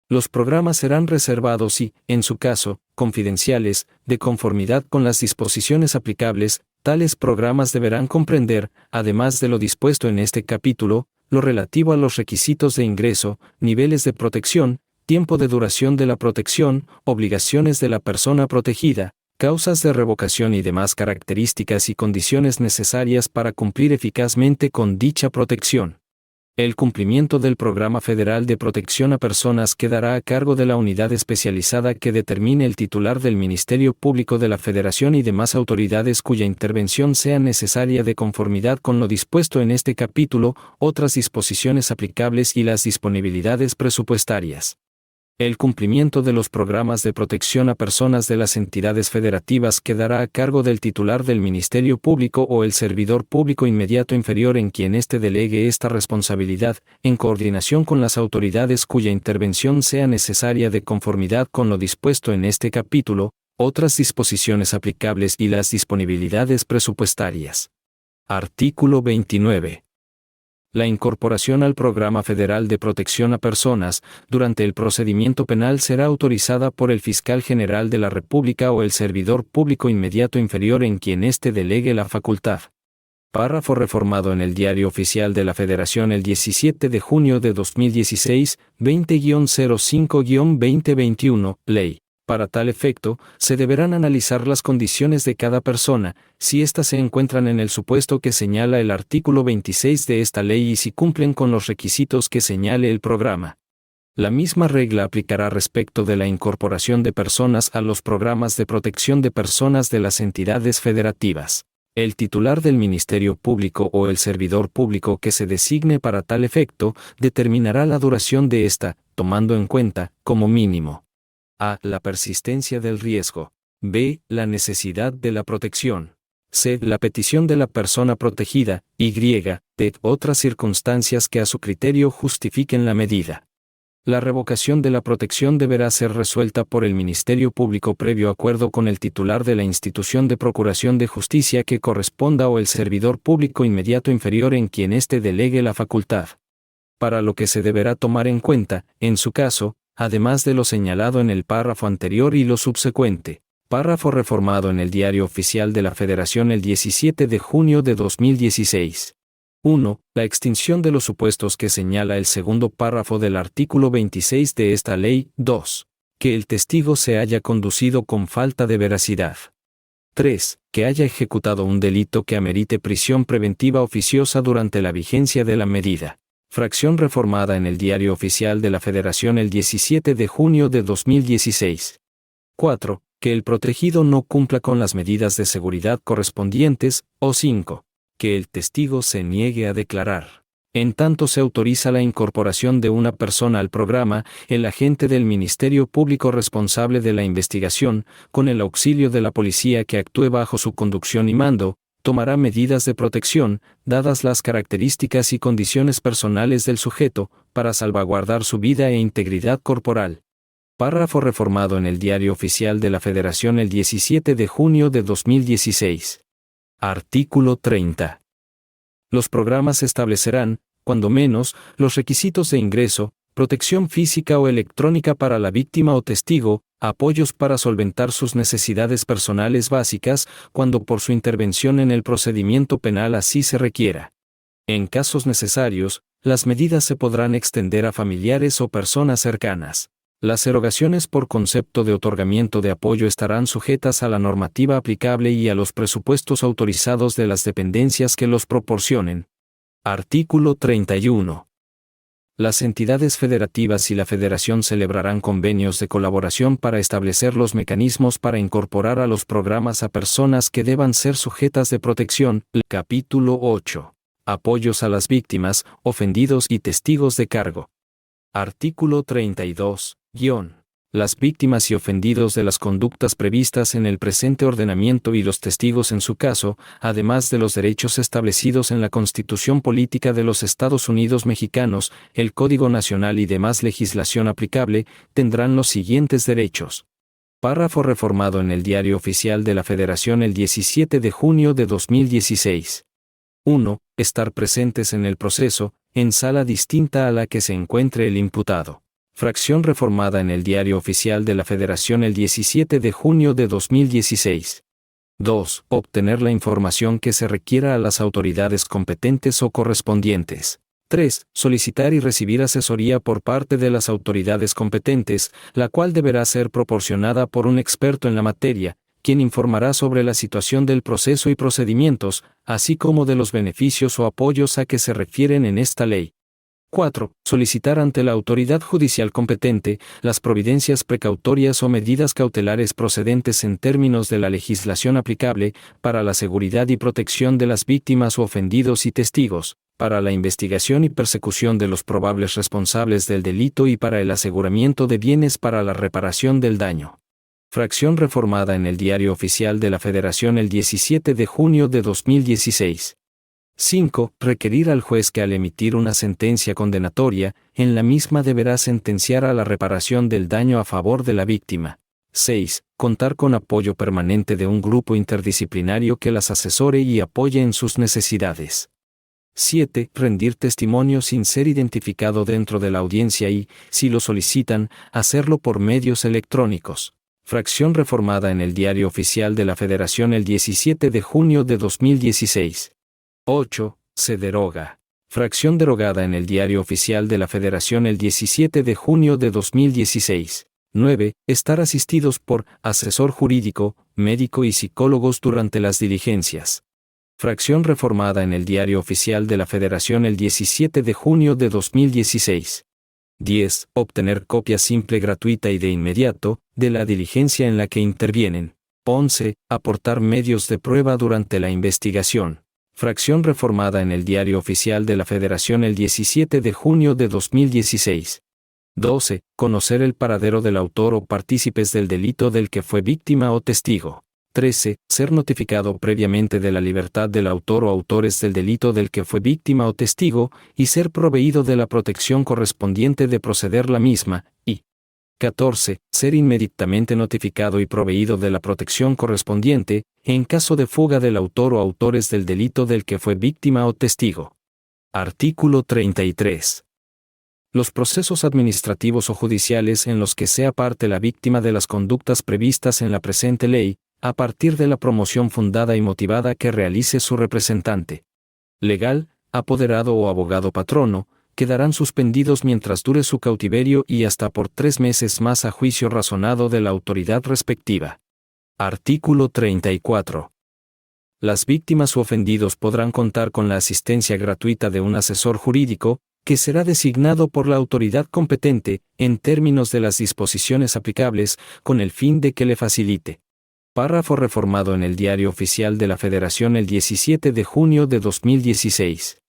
Los programas serán reservados y, en su caso, confidenciales, de conformidad con las disposiciones aplicables. Tales programas deberán comprender, además de lo dispuesto en este capítulo, lo relativo a los requisitos de ingreso, niveles de protección, tiempo de duración de la protección, obligaciones de la persona protegida, causas de revocación y demás características y condiciones necesarias para cumplir eficazmente con dicha protección. El cumplimiento del Programa Federal de Protección a Personas quedará a cargo de la unidad especializada que determine el titular del Ministerio Público de la Federación y demás autoridades cuya intervención sea necesaria de conformidad con lo dispuesto en este capítulo, otras disposiciones aplicables y las disponibilidades presupuestarias. El cumplimiento de los programas de protección a personas de las entidades federativas quedará a cargo del titular del Ministerio Público o el servidor público inmediato inferior en quien éste delegue esta responsabilidad, en coordinación con las autoridades cuya intervención sea necesaria de conformidad con lo dispuesto en este capítulo, otras disposiciones aplicables y las disponibilidades presupuestarias. Artículo 29. La incorporación al Programa Federal de Protección a Personas durante el procedimiento penal será autorizada por el Fiscal General de la República o el servidor público inmediato inferior en quien éste delegue la facultad. Párrafo reformado en el Diario Oficial de la Federación el 17 de junio de 2016, 20-05-2021, Ley. Para tal efecto, se deberán analizar las condiciones de cada persona, si éstas se encuentran en el supuesto que señala el artículo 26 de esta ley y si cumplen con los requisitos que señale el programa. La misma regla aplicará respecto de la incorporación de personas a los programas de protección de personas de las entidades federativas. El titular del Ministerio Público o el servidor público que se designe para tal efecto determinará la duración de esta, tomando en cuenta, como mínimo, a. La persistencia del riesgo. B. La necesidad de la protección. C. La petición de la persona protegida. Y. D. Otras circunstancias que a su criterio justifiquen la medida. La revocación de la protección deberá ser resuelta por el Ministerio Público previo acuerdo con el titular de la institución de procuración de justicia que corresponda o el servidor público inmediato inferior en quien éste delegue la facultad. Para lo que se deberá tomar en cuenta, en su caso, además de lo señalado en el párrafo anterior y lo subsecuente. Párrafo reformado en el Diario Oficial de la Federación el 17 de junio de 2016. 1. La extinción de los supuestos que señala el segundo párrafo del artículo 26 de esta ley. 2. Que el testigo se haya conducido con falta de veracidad. 3. Que haya ejecutado un delito que amerite prisión preventiva oficiosa durante la vigencia de la medida. Fracción reformada en el Diario Oficial de la Federación el 17 de junio de 2016. 4. Que el protegido no cumpla con las medidas de seguridad correspondientes, o 5. Que el testigo se niegue a declarar. En tanto se autoriza la incorporación de una persona al programa, el agente del Ministerio Público responsable de la investigación, con el auxilio de la policía que actúe bajo su conducción y mando, tomará medidas de protección, dadas las características y condiciones personales del sujeto, para salvaguardar su vida e integridad corporal. Párrafo reformado en el Diario Oficial de la Federación el 17 de junio de 2016. Artículo 30. Los programas establecerán, cuando menos, los requisitos de ingreso, protección física o electrónica para la víctima o testigo, apoyos para solventar sus necesidades personales básicas, cuando por su intervención en el procedimiento penal así se requiera. En casos necesarios, las medidas se podrán extender a familiares o personas cercanas. Las erogaciones por concepto de otorgamiento de apoyo estarán sujetas a la normativa aplicable y a los presupuestos autorizados de las dependencias que los proporcionen. Artículo 31. Las entidades federativas y la Federación celebrarán convenios de colaboración para establecer los mecanismos para incorporar a los programas a personas que deban ser sujetas de protección. Capítulo 8. Apoyos a las víctimas, ofendidos y testigos de cargo. Artículo 32. Las víctimas y ofendidos de las conductas previstas en el presente ordenamiento y los testigos en su caso, además de los derechos establecidos en la Constitución Política de los Estados Unidos Mexicanos, el Código Nacional y demás legislación aplicable, tendrán los siguientes derechos. Párrafo reformado en el Diario Oficial de la Federación el 17 de junio de 2016. 1. Estar presentes en el proceso, en sala distinta a la que se encuentre el imputado. Fracción reformada en el Diario Oficial de la Federación el 17 de junio de 2016. 2. Obtener la información que se requiera a las autoridades competentes o correspondientes. 3. Solicitar y recibir asesoría por parte de las autoridades competentes, la cual deberá ser proporcionada por un experto en la materia, quien informará sobre la situación del proceso y procedimientos, así como de los beneficios o apoyos a que se refieren en esta ley. 4. Solicitar ante la autoridad judicial competente las providencias precautorias o medidas cautelares procedentes en términos de la legislación aplicable para la seguridad y protección de las víctimas o ofendidos y testigos. para la investigación y persecución de los probables responsables del delito y para el aseguramiento de bienes para la reparación del daño. Fracción reformada en el Diario Oficial de la Federación el 17 de junio de 2016. 5. Requerir al juez que al emitir una sentencia condenatoria, en la misma deberá sentenciar a la reparación del daño a favor de la víctima. 6. Contar con apoyo permanente de un grupo interdisciplinario que las asesore y apoye en sus necesidades. 7. Rendir testimonio sin ser identificado dentro de la audiencia y, si lo solicitan, hacerlo por medios electrónicos. Fracción reformada en el Diario Oficial de la Federación el 17 de junio de 2016. 8. Se deroga. Fracción derogada en el Diario Oficial de la Federación el 17 de junio de 2016. 9. Estar asistidos por asesor jurídico, médico y psicólogos durante las diligencias. Fracción reformada en el Diario Oficial de la Federación el 17 de junio de 2016. 10. Obtener copia simple gratuita y de inmediato, de la diligencia en la que intervienen. 11. Aportar medios de prueba durante la investigación. Fracción reformada en el Diario Oficial de la Federación el 17 de junio de 2016. 12. Conocer el paradero del autor o partícipes del delito del que fue víctima o testigo. 13. Ser notificado previamente de la libertad del autor o autores del delito del que fue víctima o testigo, y ser proveído de la protección correspondiente de proceder la misma, y 14. Ser inmediatamente notificado y proveído de la protección correspondiente, en caso de fuga del autor o autores del delito del que fue víctima o testigo. Artículo 33. Los procesos administrativos o judiciales en los que sea parte la víctima de las conductas previstas en la presente ley, a partir de la promoción fundada y motivada que realice su representante legal, apoderado o abogado patrono, quedarán suspendidos mientras dure su cautiverio y hasta por 3 meses más a juicio razonado de la autoridad respectiva. Artículo 34. Las víctimas u ofendidos podrán contar con la asistencia gratuita de un asesor jurídico, que será designado por la autoridad competente, en términos de las disposiciones aplicables, con el fin de que le facilite. Párrafo reformado en el Diario Oficial de la Federación el 17 de junio de 2016.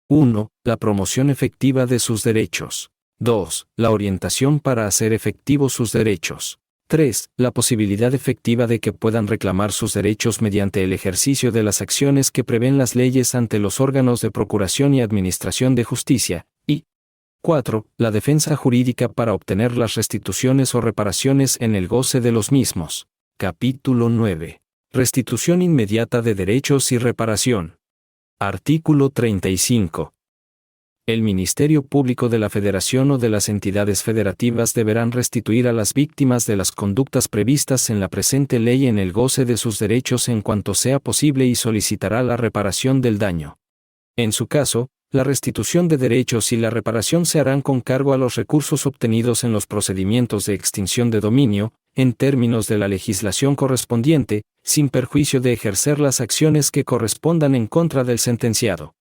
1. La promoción efectiva de sus derechos. 2. La orientación para hacer efectivos sus derechos. 3. La posibilidad efectiva de que puedan reclamar sus derechos mediante el ejercicio de las acciones que prevén las leyes ante los órganos de procuración y administración de justicia. Y 4. La defensa jurídica para obtener las restituciones o reparaciones en el goce de los mismos. Capítulo 9. Restitución inmediata de derechos y reparación. Artículo 35. El Ministerio Público de la Federación o de las entidades federativas deberán restituir a las víctimas de las conductas previstas en la presente ley en el goce de sus derechos en cuanto sea posible y solicitará la reparación del daño. En su caso, la restitución de derechos y la reparación se harán con cargo a los recursos obtenidos en los procedimientos de extinción de dominio, en términos de la legislación correspondiente, sin perjuicio de ejercer las acciones que correspondan en contra del sentenciado.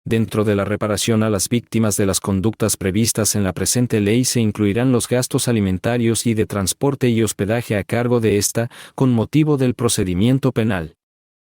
Dentro de la reparación a las víctimas de las conductas previstas en la presente ley se incluirán los gastos alimentarios y de transporte y hospedaje a cargo de ésta, con motivo del procedimiento penal.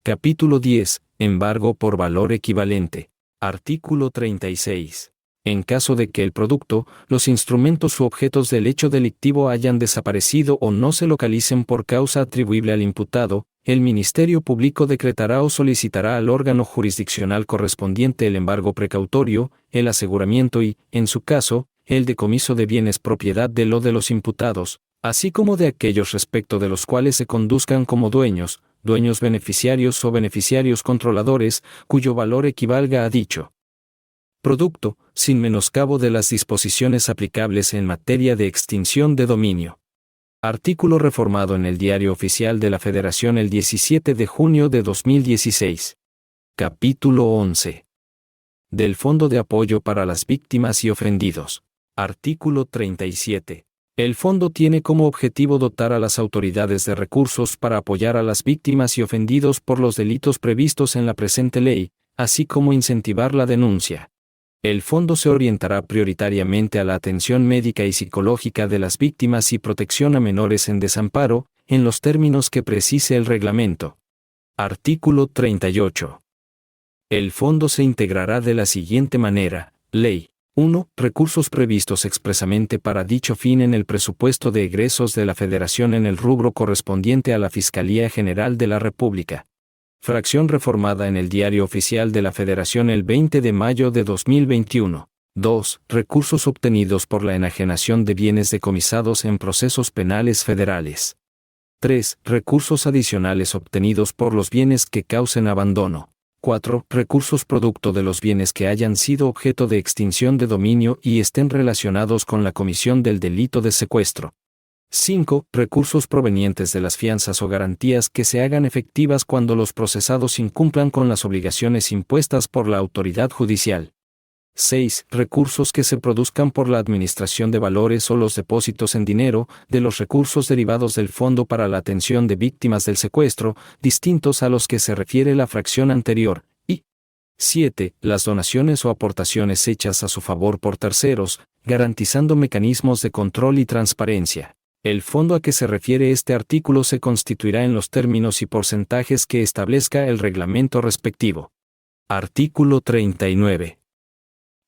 Capítulo 10. Embargo por valor equivalente. Artículo 36. En caso de que el producto, los instrumentos u objetos del hecho delictivo hayan desaparecido o no se localicen por causa atribuible al imputado, el Ministerio Público decretará o solicitará al órgano jurisdiccional correspondiente el embargo precautorio, el aseguramiento y, en su caso, el decomiso de bienes propiedad del o de los imputados, así como de aquellos respecto de los cuales se conduzcan como dueños beneficiarios o beneficiarios controladores, cuyo valor equivalga a dicho producto, sin menoscabo de las disposiciones aplicables en materia de extinción de dominio. Artículo reformado en el Diario Oficial de la Federación el 17 de junio de 2016. Capítulo 11. Del Fondo de Apoyo para las Víctimas y Ofendidos. Artículo 37. El fondo tiene como objetivo dotar a las autoridades de recursos para apoyar a las víctimas y ofendidos por los delitos previstos en la presente ley, así como incentivar la denuncia. El fondo se orientará prioritariamente a la atención médica y psicológica de las víctimas y protección a menores en desamparo, en los términos que precise el reglamento. Artículo 38. El fondo se integrará de la siguiente manera: Ley 1. Recursos previstos expresamente para dicho fin en el presupuesto de egresos de la Federación en el rubro correspondiente a la Fiscalía General de la República. Fracción reformada en el Diario Oficial de la Federación el 20 de mayo de 2021. 2. Recursos obtenidos por la enajenación de bienes decomisados en procesos penales federales. 3. Recursos adicionales obtenidos por los bienes que causen abandono. 4. Recursos producto de los bienes que hayan sido objeto de extinción de dominio y estén relacionados con la comisión del delito de secuestro. 5. Recursos provenientes de las fianzas o garantías que se hagan efectivas cuando los procesados incumplan con las obligaciones impuestas por la autoridad judicial. 6. Recursos que se produzcan por la administración de valores o los depósitos en dinero de los recursos derivados del Fondo para la Atención de Víctimas del Secuestro, distintos a los que se refiere la fracción anterior. Y 7. Las donaciones o aportaciones hechas a su favor por terceros, garantizando mecanismos de control y transparencia. El fondo a que se refiere este artículo se constituirá en los términos y porcentajes que establezca el reglamento respectivo. Artículo 39.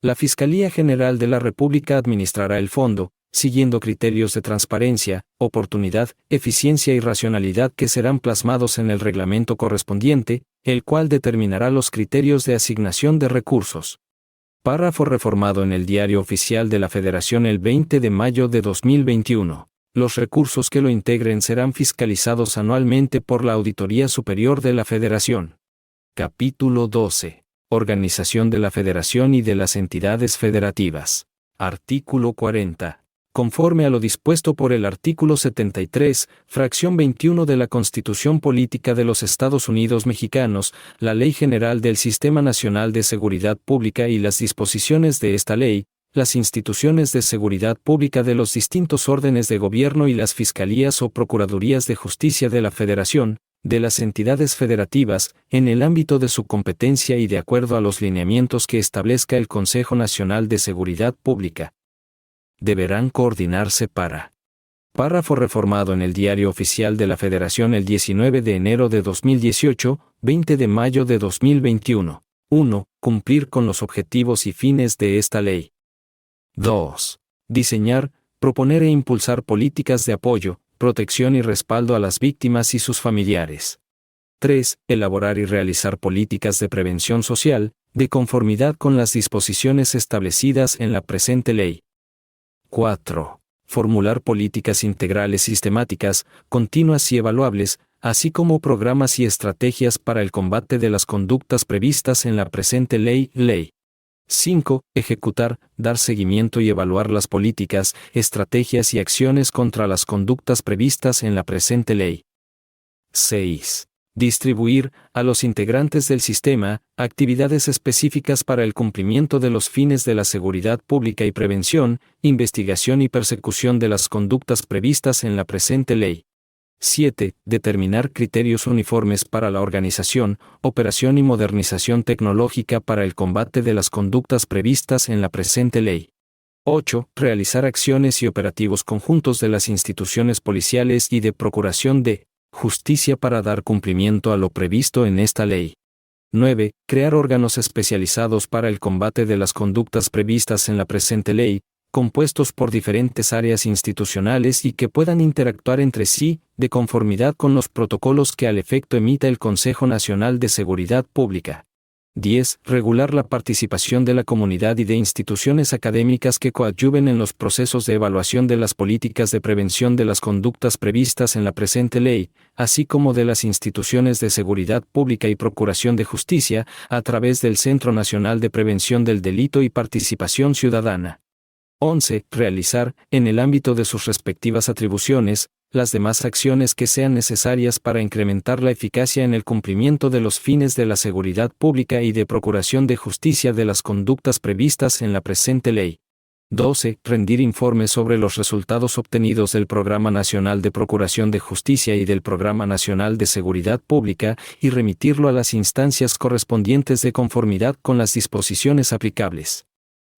La Fiscalía General de la República administrará el fondo, siguiendo criterios de transparencia, oportunidad, eficiencia y racionalidad que serán plasmados en el reglamento correspondiente, el cual determinará los criterios de asignación de recursos. Párrafo reformado en el Diario Oficial de la Federación el 20 de mayo de 2021. Los recursos que lo integren serán fiscalizados anualmente por la Auditoría Superior de la Federación. Capítulo 12. Organización de la Federación y de las entidades federativas. Artículo 40. Conforme a lo dispuesto por el artículo 73, fracción 21 de la Constitución Política de los Estados Unidos Mexicanos, la Ley General del Sistema Nacional de Seguridad Pública y las disposiciones de esta ley, las instituciones de seguridad pública de los distintos órdenes de gobierno y las fiscalías o procuradurías de justicia de la Federación, de las entidades federativas, en el ámbito de su competencia y de acuerdo a los lineamientos que establezca el Consejo Nacional de Seguridad Pública, deberán coordinarse para. Párrafo reformado en el Diario Oficial de la Federación el 19 de enero de 2018, 20 de mayo de 2021. 1. Cumplir con los objetivos y fines de esta ley. 2. Diseñar, proponer e impulsar políticas de apoyo, protección y respaldo a las víctimas y sus familiares. 3. Elaborar y realizar políticas de prevención social, de conformidad con las disposiciones establecidas en la presente ley. 4. Formular políticas integrales sistemáticas, continuas y evaluables, así como programas y estrategias para el combate de las conductas previstas en la presente ley. 5. Ejecutar, dar seguimiento y evaluar las políticas, estrategias y acciones contra las conductas previstas en la presente ley. 6. Distribuir, a los integrantes del sistema, actividades específicas para el cumplimiento de los fines de la seguridad pública y prevención, investigación y persecución de las conductas previstas en la presente ley. 7. Determinar criterios uniformes para la organización, operación y modernización tecnológica para el combate de las conductas previstas en la presente ley. 8. Realizar acciones y operativos conjuntos de las instituciones policiales y de procuración de justicia para dar cumplimiento a lo previsto en esta ley. 9. Crear órganos especializados para el combate de las conductas previstas en la presente ley, compuestos por diferentes áreas institucionales y que puedan interactuar entre sí, de conformidad con los protocolos que al efecto emita el Consejo Nacional de Seguridad Pública. 10. Regular la participación de la comunidad y de instituciones académicas que coadyuven en los procesos de evaluación de las políticas de prevención de las conductas previstas en la presente ley, así como de las instituciones de seguridad pública y procuración de justicia, a través del Centro Nacional de Prevención del Delito y Participación Ciudadana. 11. Realizar, en el ámbito de sus respectivas atribuciones, las demás acciones que sean necesarias para incrementar la eficacia en el cumplimiento de los fines de la seguridad pública y de procuración de justicia de las conductas previstas en la presente ley. 12. Rendir informes sobre los resultados obtenidos del Programa Nacional de Procuración de Justicia y del Programa Nacional de Seguridad Pública y remitirlo a las instancias correspondientes de conformidad con las disposiciones aplicables.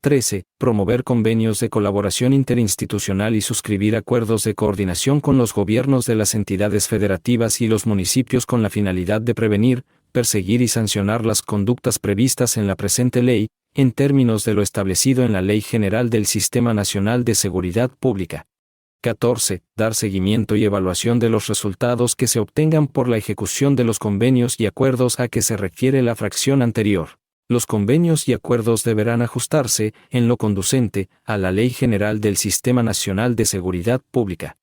13. Promover convenios de colaboración interinstitucional y suscribir acuerdos de coordinación con los gobiernos de las entidades federativas y los municipios con la finalidad de prevenir, perseguir y sancionar las conductas previstas en la presente ley, en términos de lo establecido en la Ley General del Sistema Nacional de Seguridad Pública. 14. Dar seguimiento y evaluación de los resultados que se obtengan por la ejecución de los convenios y acuerdos a que se refiere la fracción anterior. Los convenios y acuerdos deberán ajustarse, en lo conducente, a la Ley General del Sistema Nacional de Seguridad Pública.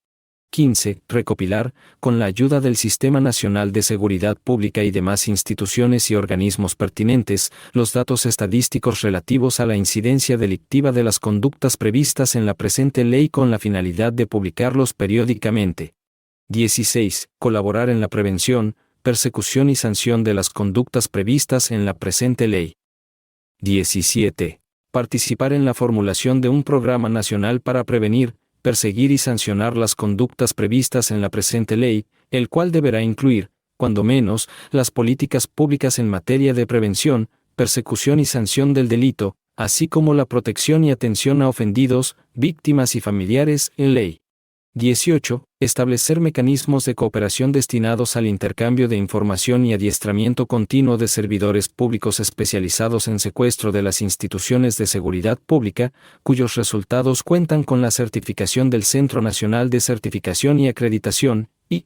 15. Recopilar, con la ayuda del Sistema Nacional de Seguridad Pública y demás instituciones y organismos pertinentes, los datos estadísticos relativos a la incidencia delictiva de las conductas previstas en la presente ley con la finalidad de publicarlos periódicamente. 16. Colaborar en la prevención, persecución y sanción de las conductas previstas en la presente ley. 17. Participar en la formulación de un programa nacional para prevenir, perseguir y sancionar las conductas previstas en la presente ley, el cual deberá incluir, cuando menos, las políticas públicas en materia de prevención, persecución y sanción del delito, así como la protección y atención a ofendidos, víctimas y familiares en ley. 18. Establecer mecanismos de cooperación destinados al intercambio de información y adiestramiento continuo de servidores públicos especializados en secuestro de las instituciones de seguridad pública, cuyos resultados cuentan con la certificación del Centro Nacional de Certificación y Acreditación, y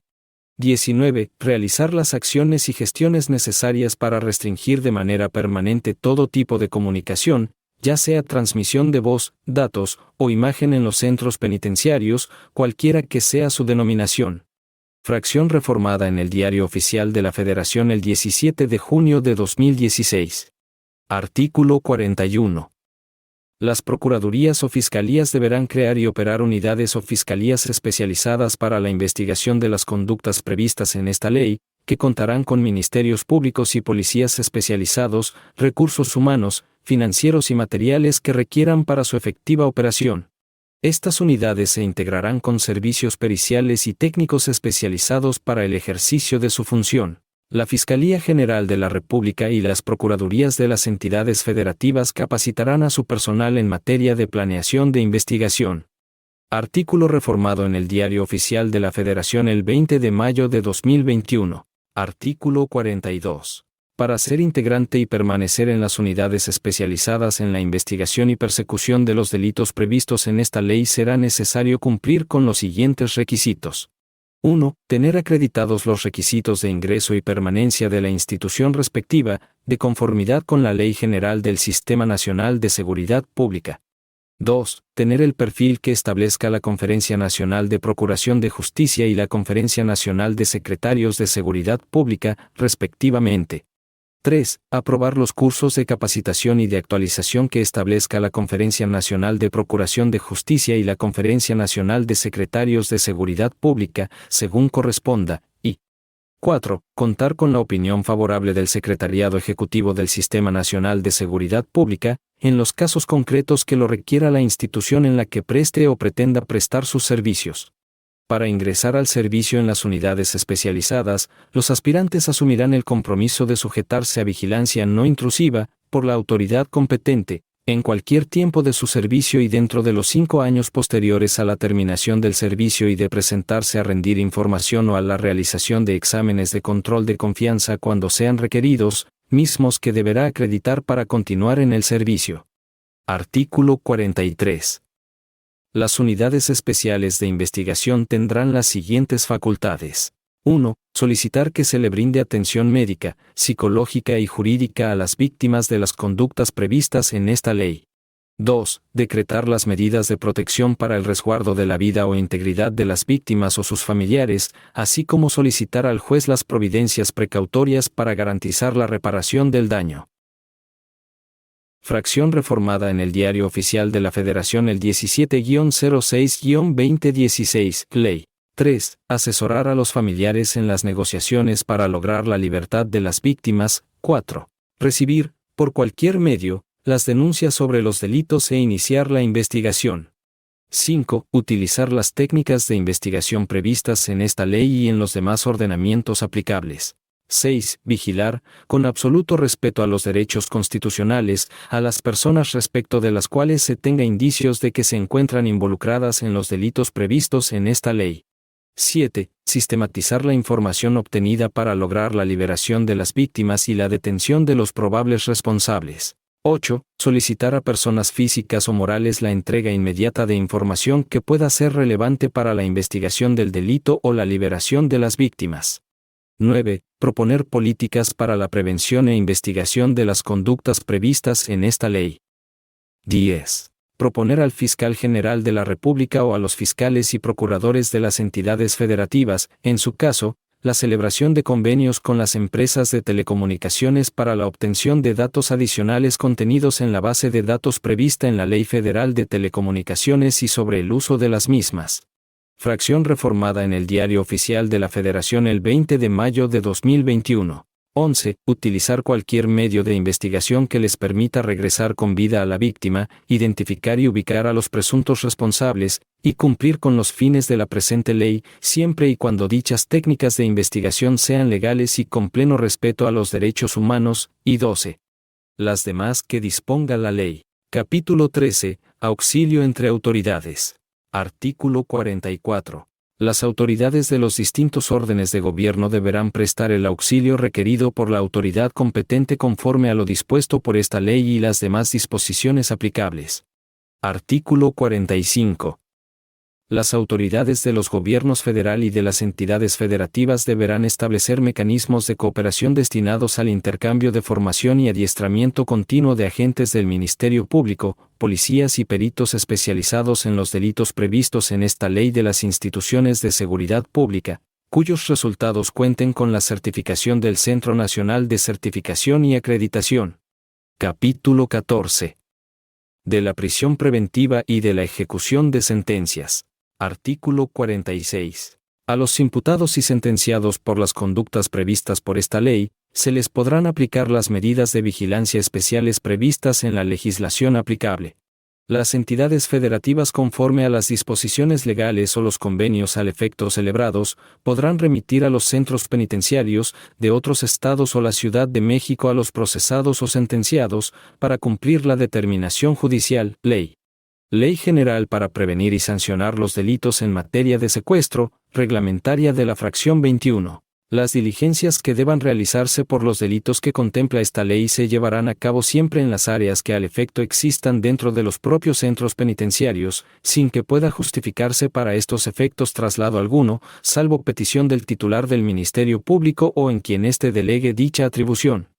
19. Realizar las acciones y gestiones necesarias para restringir de manera permanente todo tipo de comunicación, ya sea transmisión de voz, datos o imagen en los centros penitenciarios, cualquiera que sea su denominación. Fracción reformada en el Diario Oficial de la Federación el 17 de junio de 2016. Artículo 41. Las procuradurías o fiscalías deberán crear y operar unidades o fiscalías especializadas para la investigación de las conductas previstas en esta ley, que contarán con ministerios públicos y policías especializados, recursos humanos, financieros y materiales que requieran para su efectiva operación. Estas unidades se integrarán con servicios periciales y técnicos especializados para el ejercicio de su función. La Fiscalía General de la República y las Procuradurías de las entidades federativas capacitarán a su personal en materia de planeación de investigación. Artículo reformado en el Diario Oficial de la Federación el 20 de mayo de 2021. Artículo 42. Para ser integrante y permanecer en las unidades especializadas en la investigación y persecución de los delitos previstos en esta ley será necesario cumplir con los siguientes requisitos. 1. Tener acreditados los requisitos de ingreso y permanencia de la institución respectiva, de conformidad con la Ley General del Sistema Nacional de Seguridad Pública. 2. Tener el perfil que establezca la Conferencia Nacional de Procuración de Justicia y la Conferencia Nacional de Secretarios de Seguridad Pública, respectivamente. 3. Aprobar los cursos de capacitación y de actualización que establezca la Conferencia Nacional de Procuración de Justicia y la Conferencia Nacional de Secretarios de Seguridad Pública, según corresponda, y 4. Contar con la opinión favorable del Secretariado Ejecutivo del Sistema Nacional de Seguridad Pública, en los casos concretos que lo requiera la institución en la que preste o pretenda prestar sus servicios. Para ingresar al servicio en las unidades especializadas, los aspirantes asumirán el compromiso de sujetarse a vigilancia no intrusiva, por la autoridad competente, en cualquier tiempo de su servicio y dentro de los 5 años posteriores a la terminación del servicio y de presentarse a rendir información o a la realización de exámenes de control de confianza cuando sean requeridos, mismos que deberá acreditar para continuar en el servicio. Artículo 43. Las unidades especiales de investigación tendrán las siguientes facultades. 1. Solicitar que se le brinde atención médica, psicológica y jurídica a las víctimas de las conductas previstas en esta ley. 2. Decretar las medidas de protección para el resguardo de la vida o integridad de las víctimas o sus familiares, así como solicitar al juez las providencias precautorias para garantizar la reparación del daño. Fracción reformada en el Diario Oficial de la Federación el 17-06-2016, Ley. 3. Asesorar a los familiares en las negociaciones para lograr la libertad de las víctimas. 4. Recibir, por cualquier medio, las denuncias sobre los delitos e iniciar la investigación. 5. Utilizar las técnicas de investigación previstas en esta ley y en los demás ordenamientos aplicables. 6. Vigilar, con absoluto respeto a los derechos constitucionales, a las personas respecto de las cuales se tenga indicios de que se encuentran involucradas en los delitos previstos en esta ley. 7. Sistematizar la información obtenida para lograr la liberación de las víctimas y la detención de los probables responsables. 8. Solicitar a personas físicas o morales la entrega inmediata de información que pueda ser relevante para la investigación del delito o la liberación de las víctimas. 9. Proponer políticas para la prevención e investigación de las conductas previstas en esta ley. 10. Proponer al fiscal general de la República o a los fiscales y procuradores de las entidades federativas, en su caso, la celebración de convenios con las empresas de telecomunicaciones para la obtención de datos adicionales contenidos en la base de datos prevista en la Ley Federal de Telecomunicaciones y sobre el uso de las mismas. Fracción reformada en el Diario Oficial de la Federación el 20 de mayo de 2021. 11. Utilizar cualquier medio de investigación que les permita regresar con vida a la víctima, identificar y ubicar a los presuntos responsables, y cumplir con los fines de la presente ley, siempre y cuando dichas técnicas de investigación sean legales y con pleno respeto a los derechos humanos. Y 12. Las demás que disponga la ley. Capítulo 13. Auxilio entre autoridades. Artículo 44. Las autoridades de los distintos órdenes de gobierno deberán prestar el auxilio requerido por la autoridad competente conforme a lo dispuesto por esta ley y las demás disposiciones aplicables. Artículo 45. Las autoridades de los gobiernos federal y de las entidades federativas deberán establecer mecanismos de cooperación destinados al intercambio de formación y adiestramiento continuo de agentes del Ministerio Público, policías y peritos especializados en los delitos previstos en esta ley de las instituciones de seguridad pública, cuyos resultados cuenten con la certificación del Centro Nacional de Certificación y Acreditación. Capítulo 14. De la prisión preventiva y de la ejecución de sentencias. Artículo 46. A los imputados y sentenciados por las conductas previstas por esta ley, se les podrán aplicar las medidas de vigilancia especiales previstas en la legislación aplicable. Las entidades federativas, conforme a las disposiciones legales o los convenios al efecto celebrados, podrán remitir a los centros penitenciarios de otros estados o la Ciudad de México a los procesados o sentenciados, para cumplir la determinación judicial. Ley General para prevenir y sancionar los delitos en materia de secuestro, reglamentaria de la fracción 21. Las diligencias que deban realizarse por los delitos que contempla esta ley se llevarán a cabo siempre en las áreas que al efecto existan dentro de los propios centros penitenciarios, sin que pueda justificarse para estos efectos traslado alguno, salvo petición del titular del Ministerio Público o en quien éste delegue dicha atribución.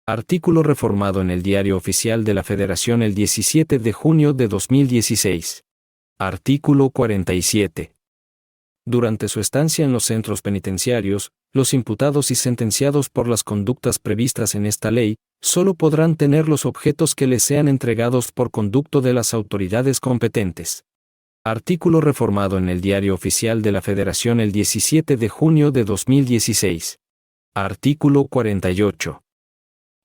Artículo reformado en el Diario Oficial de la Federación el 17 de junio de 2016. Artículo 47. Durante su estancia en los centros penitenciarios, los imputados y sentenciados por las conductas previstas en esta ley, solo podrán tener los objetos que les sean entregados por conducto de las autoridades competentes. Artículo reformado en el Diario Oficial de la Federación el 17 de junio de 2016. Artículo 48.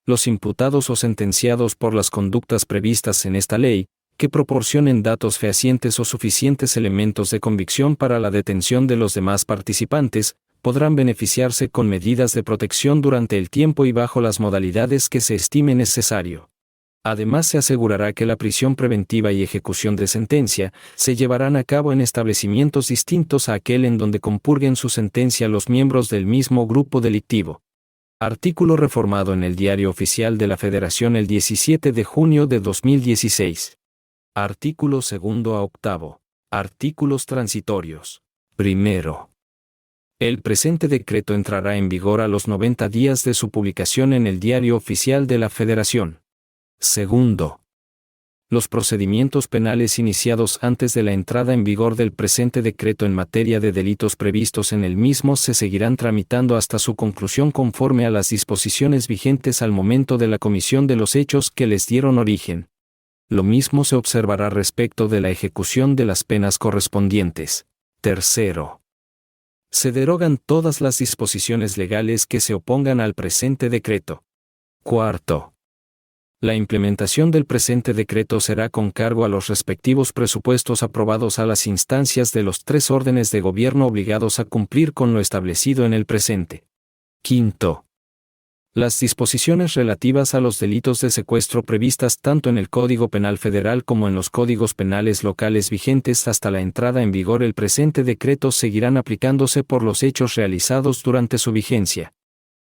Los imputados o sentenciados por las conductas previstas en esta ley, que proporcionen datos fehacientes o suficientes elementos de convicción para la detención de los demás participantes, podrán beneficiarse con medidas de protección durante el tiempo y bajo las modalidades que se estime necesario. Además, se asegurará que la prisión preventiva y ejecución de sentencia se llevarán a cabo en establecimientos distintos a aquel en donde compurguen su sentencia los miembros del mismo grupo delictivo. Artículo reformado en el Diario Oficial de la Federación el 17 de junio de 2016. Artículo 2 a 8. Artículos transitorios. Primero. El presente decreto entrará en vigor a los 90 días de su publicación en el Diario Oficial de la Federación. Segundo. Los procedimientos penales iniciados antes de la entrada en vigor del presente decreto en materia de delitos previstos en el mismo se seguirán tramitando hasta su conclusión conforme a las disposiciones vigentes al momento de la comisión de los hechos que les dieron origen. Lo mismo se observará respecto de la ejecución de las penas correspondientes. Tercero. Se derogan todas las disposiciones legales que se opongan al presente decreto. Cuarto. La implementación del presente decreto será con cargo a los respectivos presupuestos aprobados a las instancias de los 3 órdenes de gobierno obligados a cumplir con lo establecido en el presente. Quinto. Las disposiciones relativas a los delitos de secuestro previstas tanto en el Código Penal Federal como en los códigos penales locales vigentes hasta la entrada en vigor del presente decreto seguirán aplicándose por los hechos realizados durante su vigencia.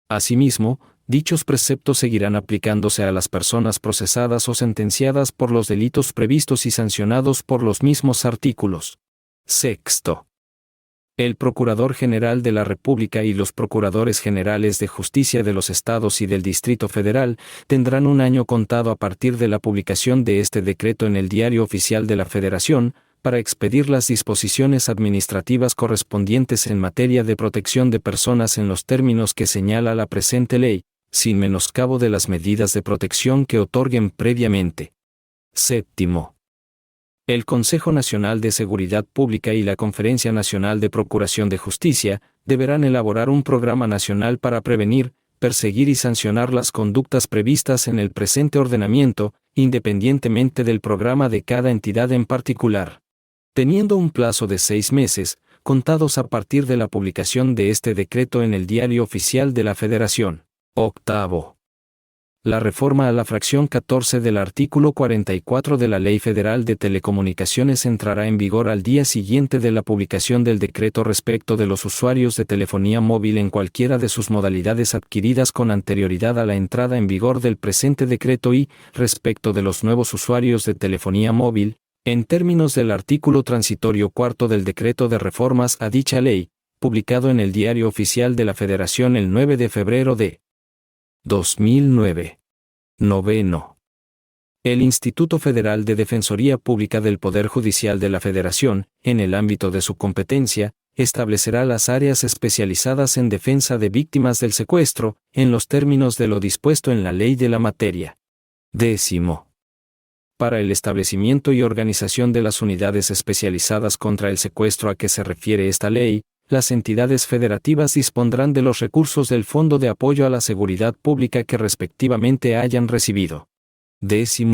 Asimismo, dichos preceptos seguirán aplicándose a las personas procesadas o sentenciadas por los delitos previstos y sancionados por los mismos artículos. Sexto. El Procurador General de la República y los Procuradores Generales de Justicia de los Estados y del Distrito Federal tendrán un año contado a partir de la publicación de este decreto en el Diario Oficial de la Federación, para expedir las disposiciones administrativas correspondientes en materia de protección de personas en los términos que señala la presente ley, sin menoscabo de las medidas de protección que otorguen previamente. Séptimo. El Consejo Nacional de Seguridad Pública y la Conferencia Nacional de Procuración de Justicia deberán elaborar un programa nacional para prevenir, perseguir y sancionar las conductas previstas en el presente ordenamiento, independientemente del programa de cada entidad en particular, teniendo un plazo de 6 meses, contados a partir de la publicación de este decreto en el Diario Oficial de la Federación. Octavo. La reforma a la fracción 14 del artículo 44 de la Ley Federal de Telecomunicaciones entrará en vigor al día siguiente de la publicación del decreto respecto de los usuarios de telefonía móvil en cualquiera de sus modalidades adquiridas con anterioridad a la entrada en vigor del presente decreto y, respecto de los nuevos usuarios de telefonía móvil, en términos del artículo transitorio cuarto del decreto de reformas a dicha ley, publicado en el Diario Oficial de la Federación el 9 de febrero de 2009. Noveno. El Instituto Federal de Defensoría Pública del Poder Judicial de la Federación, en el ámbito de su competencia, establecerá las áreas especializadas en defensa de víctimas del secuestro, en los términos de lo dispuesto en la ley de la materia. Décimo. Para el establecimiento y organización de las unidades especializadas contra el secuestro a que se refiere esta ley, las entidades federativas dispondrán de los recursos del Fondo de Apoyo a la Seguridad Pública que respectivamente hayan recibido. 11.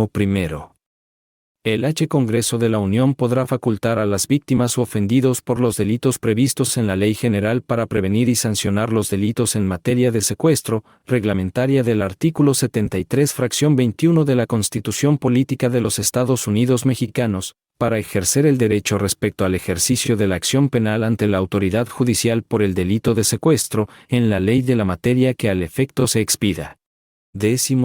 El Congreso de la Unión podrá facultar a las víctimas o ofendidos por los delitos previstos en la Ley General para prevenir y sancionar los delitos en materia de secuestro, reglamentaria del artículo 73 fracción 21 de la Constitución Política de los Estados Unidos Mexicanos, para ejercer el derecho respecto al ejercicio de la acción penal ante la autoridad judicial por el delito de secuestro, en la ley de la materia que al efecto se expida. 12.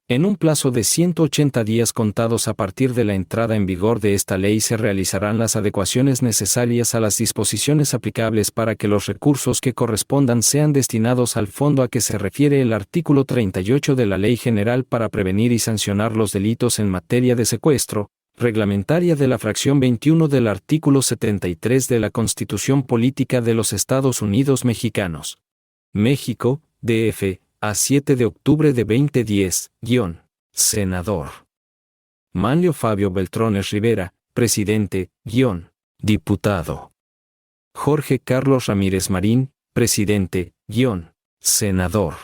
En un plazo de 180 días contados a partir de la entrada en vigor de esta ley se realizarán las adecuaciones necesarias a las disposiciones aplicables para que los recursos que correspondan sean destinados al fondo a que se refiere el artículo 38 de la Ley General para prevenir y sancionar los delitos en materia de secuestro, reglamentaria de la fracción 21 del artículo 73 de la Constitución Política de los Estados Unidos Mexicanos. México, DF, a 7 de octubre de 2010, Senador Manlio Fabio Beltrones Rivera, Presidente, Diputado Jorge Carlos Ramírez Marín, Presidente, Senador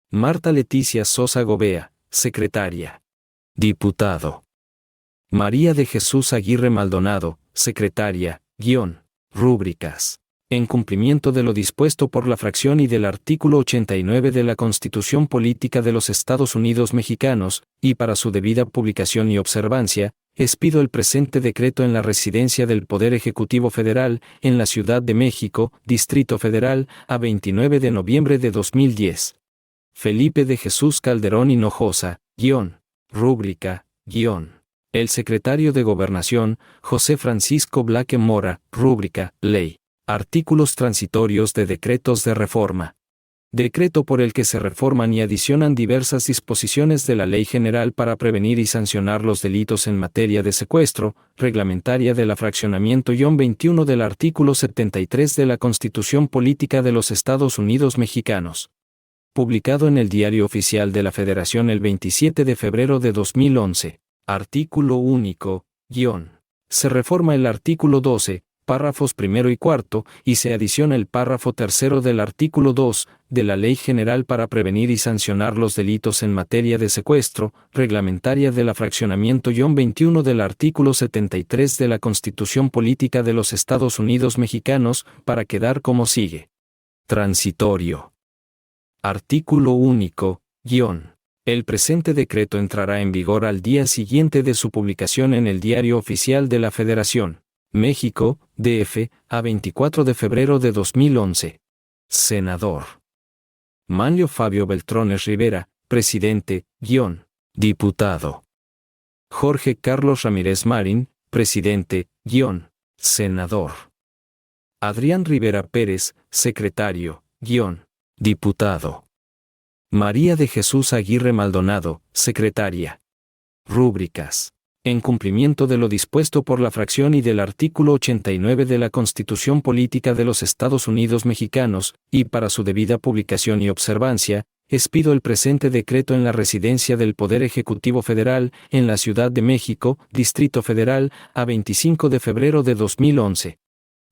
Marta Leticia Sosa Gobea, Secretaria. Diputado María de Jesús Aguirre Maldonado, Secretaria, Rúbricas. En cumplimiento de lo dispuesto por la fracción y del artículo 89 de la Constitución Política de los Estados Unidos Mexicanos, y para su debida publicación y observancia, expido el presente decreto en la residencia del Poder Ejecutivo Federal, en la Ciudad de México, Distrito Federal, a 29 de noviembre de 2010. Felipe de Jesús Calderón Hinojosa, Rúbrica, el Secretario de Gobernación, José Francisco Blaque Mora, Rúbrica, Ley. Artículos transitorios de decretos de reforma. Decreto por el que se reforman y adicionan diversas disposiciones de la Ley General para prevenir y sancionar los delitos en materia de secuestro, reglamentaria de la fraccionamiento 21 del artículo 73 de la Constitución Política de los Estados Unidos Mexicanos. Publicado en el Diario Oficial de la Federación el 27 de febrero de 2011. Artículo único, se reforma el artículo 12, párrafos primero y cuarto, y se adiciona el párrafo tercero del artículo 2, de la Ley General para prevenir y sancionar los delitos en materia de secuestro, reglamentaria de la fraccionamiento 21 del artículo 73 de la Constitución Política de los Estados Unidos Mexicanos, para quedar como sigue. Transitorio. Artículo único, guión. El presente decreto entrará en vigor al día siguiente de su publicación en el Diario Oficial de la Federación. México, DF, a 24 de febrero de 2011. Senador Manlio Fabio Beltrones Rivera, presidente, guión. Diputado Jorge Carlos Ramírez Marín, presidente, guión. Senador Adrián Rivera Pérez, secretario, guión. Diputado María de Jesús Aguirre Maldonado, secretaria. Rúbricas. En cumplimiento de lo dispuesto por la fracción y del artículo 89 de la Constitución Política de los Estados Unidos Mexicanos, y para su debida publicación y observancia, expido el presente decreto en la residencia del Poder Ejecutivo Federal, en la Ciudad de México, Distrito Federal, a 25 de febrero de 2011.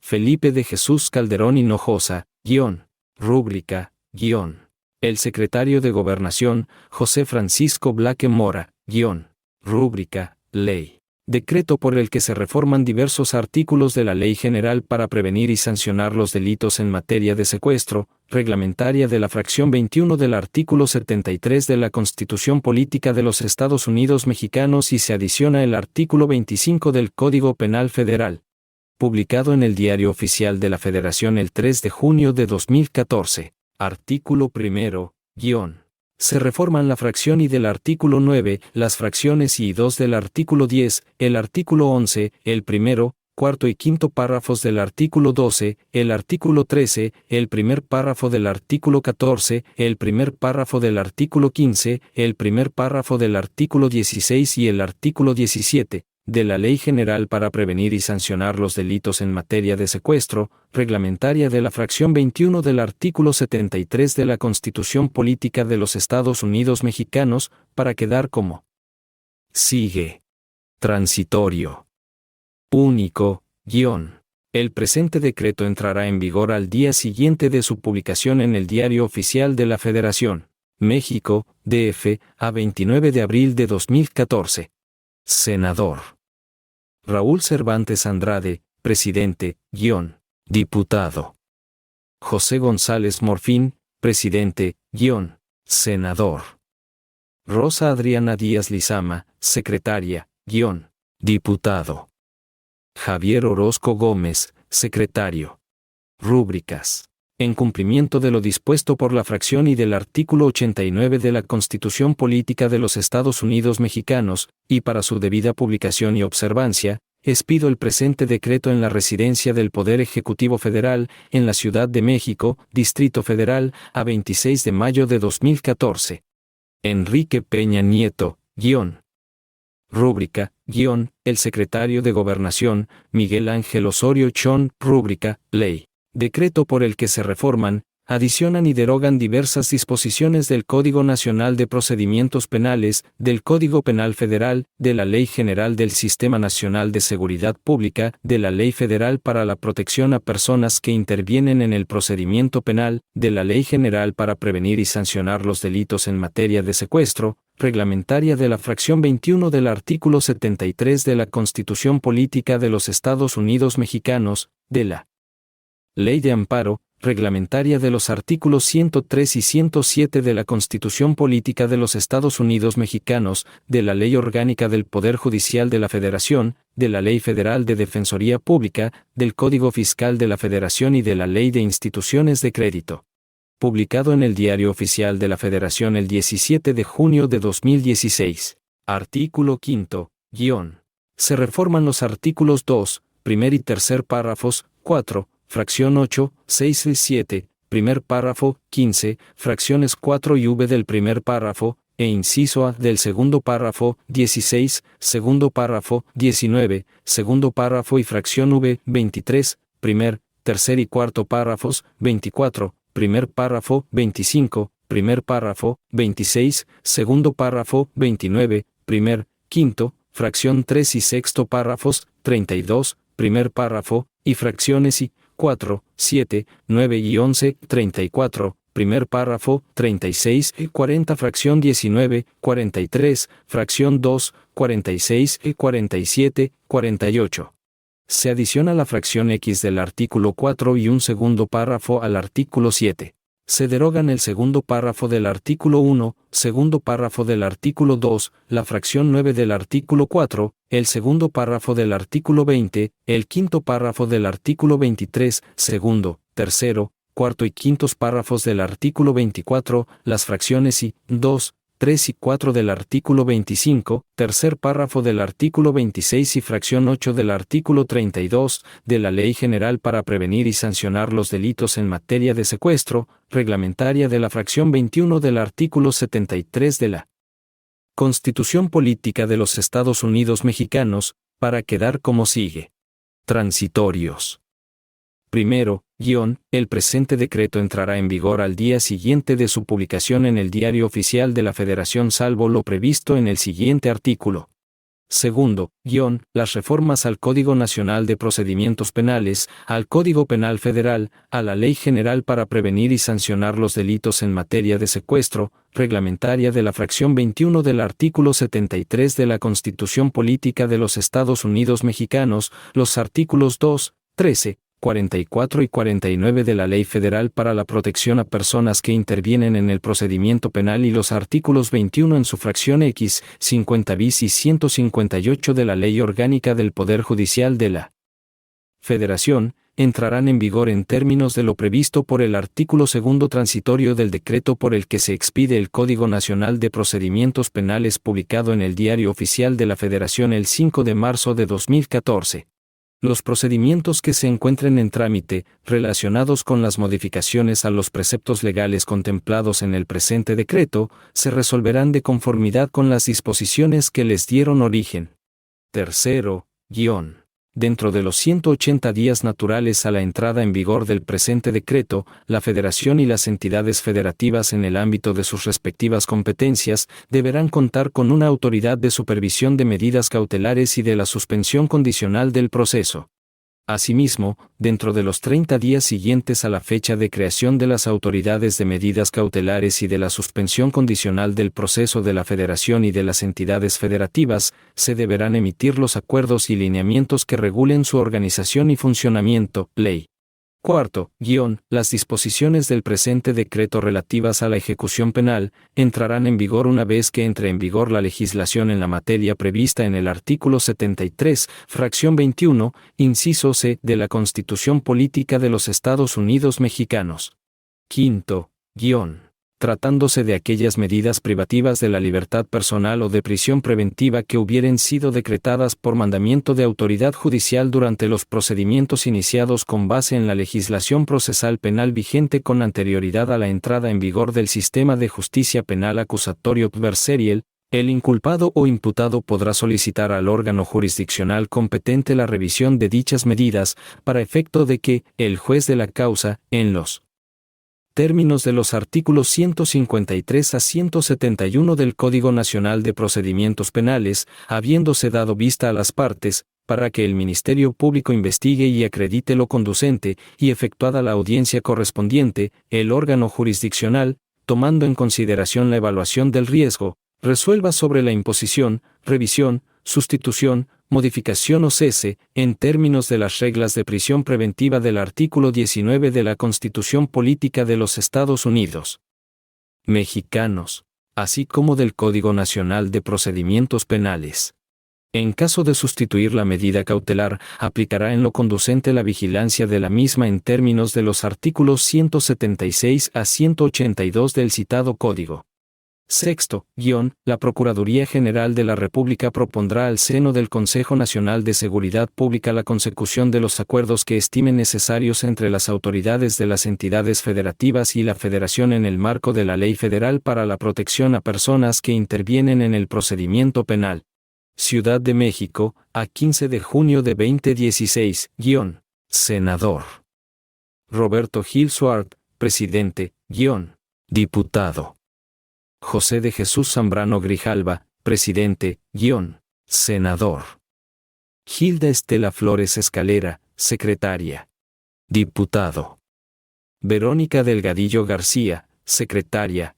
Felipe de Jesús Calderón Hinojosa, guión. Rúbrica, guión. El secretario de Gobernación, José Francisco Blaque Mora, guión. Rúbrica, ley. Decreto por el que se reforman diversos artículos de la Ley General para prevenir y sancionar los delitos en materia de secuestro, reglamentaria de la fracción 21 del artículo 73 de la Constitución Política de los Estados Unidos Mexicanos y se adiciona el artículo 25 del Código Penal Federal. Publicado en el Diario Oficial de la Federación el 3 de junio de 2014. Artículo primero, guión. Se reforman la fracción y del artículo 9, las fracciones y 2 del artículo 10, el artículo 11, el primero, cuarto y quinto párrafos del artículo 12, el artículo 13, el primer párrafo del artículo 14, el primer párrafo del artículo 15, el primer párrafo del artículo 16 y el artículo 17, de la Ley General para prevenir y sancionar los delitos en materia de secuestro, reglamentaria de la fracción 21 del artículo 73 de la Constitución Política de los Estados Unidos Mexicanos, para quedar como sigue. Transitorio. Único, guión. El presente decreto entrará en vigor al día siguiente de su publicación en el Diario Oficial de la Federación. México, DF, a 29 de abril de 2014. Senador Raúl Cervantes Andrade, presidente, guión. Diputado José González Morfín, presidente, guión. Senador Rosa Adriana Díaz Lizama, secretaria, guión. Diputado Javier Orozco Gómez, secretario. Rúbricas. En cumplimiento de lo dispuesto por la fracción y del artículo 89 de la Constitución Política de los Estados Unidos Mexicanos, y para su debida publicación y observancia, expido el presente decreto en la residencia del Poder Ejecutivo Federal, en la Ciudad de México, Distrito Federal, a 26 de mayo de 2014. Enrique Peña Nieto, guión. Rúbrica, guión, el secretario de Gobernación, Miguel Ángel Osorio Chong, rúbrica, ley. Decreto por el que se reforman, adicionan y derogan diversas disposiciones del Código Nacional de Procedimientos Penales, del Código Penal Federal, de la Ley General del Sistema Nacional de Seguridad Pública, de la Ley Federal para la Protección a Personas que intervienen en el procedimiento penal, de la Ley General para prevenir y sancionar los delitos en materia de secuestro, reglamentaria de la fracción 21 del artículo 73 de la Constitución Política de los Estados Unidos Mexicanos, de la Ley de Amparo, reglamentaria de los artículos 103 y 107 de la Constitución Política de los Estados Unidos Mexicanos, de la Ley Orgánica del Poder Judicial de la Federación, de la Ley Federal de Defensoría Pública, del Código Fiscal de la Federación y de la Ley de Instituciones de Crédito. Publicado en el Diario Oficial de la Federación el 17 de junio de 2016. Artículo 5, guión. Se reforman los artículos 2, primer y tercer párrafos, 4, fracción 8, 6 y 7, primer párrafo, 15, fracciones 4 y v del primer párrafo, e inciso a del segundo párrafo, 16, segundo párrafo, 19, segundo párrafo y fracción v, 23, primer, tercer y cuarto párrafos, 24, primer párrafo, 25, primer párrafo, 26, segundo párrafo, 29, primer, quinto, fracción 3 y sexto párrafos, 32, primer párrafo, y fracciones y 4, 7, 9 y 11, 34, primer párrafo, 36 y 40 fracción 19, 43, fracción 2, 46 y 47, 48. Se adiciona la fracción X del artículo 4 y un segundo párrafo al artículo 7. Se derogan el segundo párrafo del artículo 1, segundo párrafo del artículo 2, la fracción 9 del artículo 4, el segundo párrafo del artículo 20, el quinto párrafo del artículo 23, segundo, tercero, cuarto y quintos párrafos del artículo 24, las fracciones I, 2, 3 y 4 del artículo 25, tercer párrafo del artículo 26 y fracción 8 del artículo 32 de la Ley General para prevenir y sancionar los delitos en materia de secuestro, reglamentaria de la fracción 21 del artículo 73 de la Constitución Política de los Estados Unidos Mexicanos, para quedar como sigue. Transitorios. Primero, el presente decreto entrará en vigor al día siguiente de su publicación en el Diario Oficial de la Federación salvo lo previsto en el siguiente artículo. Segundo, las reformas al Código Nacional de Procedimientos Penales, al Código Penal Federal, a la Ley General para prevenir y sancionar los delitos en materia de secuestro, reglamentaria de la fracción 21 del artículo 73 de la Constitución Política de los Estados Unidos Mexicanos, los artículos 2, 13, 44 y 49 de la Ley Federal para la Protección a Personas que Intervienen en el Procedimiento Penal y los artículos 21 en su fracción X, 50 bis y 158 de la Ley Orgánica del Poder Judicial de la Federación, entrarán en vigor en términos de lo previsto por el artículo segundo transitorio del decreto por el que se expide el Código Nacional de Procedimientos Penales publicado en el Diario Oficial de la Federación el 5 de marzo de 2014. Los procedimientos que se encuentren en trámite, relacionados con las modificaciones a los preceptos legales contemplados en el presente decreto, se resolverán de conformidad con las disposiciones que les dieron origen. Tercero, dentro de los 180 días naturales a la entrada en vigor del presente decreto, la Federación y las entidades federativas en el ámbito de sus respectivas competencias deberán contar con una autoridad de supervisión de medidas cautelares y de la suspensión condicional del proceso. Asimismo, dentro de los 30 días siguientes a la fecha de creación de las autoridades de medidas cautelares y de la suspensión condicional del proceso de la Federación y de las entidades federativas, se deberán emitir los acuerdos y lineamientos que regulen su organización y funcionamiento, ley. Cuarto, las disposiciones del presente decreto relativas a la ejecución penal, entrarán en vigor una vez que entre en vigor la legislación en la materia prevista en el artículo 73, fracción 21, inciso C, de la Constitución Política de los Estados Unidos Mexicanos. Quinto, tratándose de aquellas medidas privativas de la libertad personal o de prisión preventiva que hubieren sido decretadas por mandamiento de autoridad judicial durante los procedimientos iniciados con base en la legislación procesal penal vigente con anterioridad a la entrada en vigor del sistema de justicia penal acusatorio adversarial, el inculpado o imputado podrá solicitar al órgano jurisdiccional competente la revisión de dichas medidas, para efecto de que el juez de la causa, en los términos de los artículos 153 a 171 del Código Nacional de Procedimientos Penales, habiéndose dado vista a las partes, para que el Ministerio Público investigue y acredite lo conducente, y efectuada la audiencia correspondiente, el órgano jurisdiccional, tomando en consideración la evaluación del riesgo, resuelva sobre la imposición, revisión, sustitución, modificación o cese, en términos de las reglas de prisión preventiva del artículo 19 de la Constitución Política de los Estados Unidos Mexicanos, así como del Código Nacional de Procedimientos Penales. En caso de sustituir la medida cautelar, aplicará en lo conducente la vigilancia de la misma en términos de los artículos 176 a 182 del citado Código. Sexto, la Procuraduría General de la República propondrá al seno del Consejo Nacional de Seguridad Pública la consecución de los acuerdos que estimen necesarios entre las autoridades de las entidades federativas y la Federación en el marco de la Ley Federal para la Protección a Personas que Intervienen en el Procedimiento Penal. Ciudad de México, a 15 de junio de 2016, Senador Roberto Gil Suart, Presidente, Diputado José de Jesús Zambrano Grijalva, Presidente, Senador. Hilda Estela Flores Escalera, Secretaria. Diputado. Verónica Delgadillo García, Secretaria,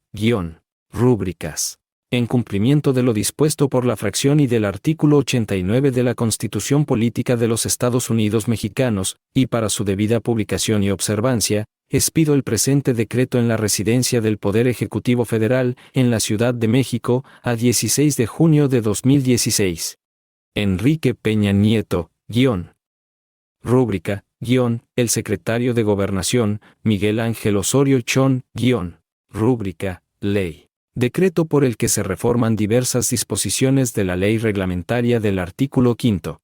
Rúbricas. En cumplimiento de lo dispuesto por la fracción y del artículo 89 de la Constitución Política de los Estados Unidos Mexicanos, y para su debida publicación y observancia, expido el presente decreto en la residencia del Poder Ejecutivo Federal, en la Ciudad de México, a 16 de junio de 2016. Enrique Peña Nieto, Rúbrica, el secretario de Gobernación, Miguel Ángel Osorio Chong, rúbrica, ley. Decreto por el que se reforman diversas disposiciones de la ley reglamentaria del artículo 5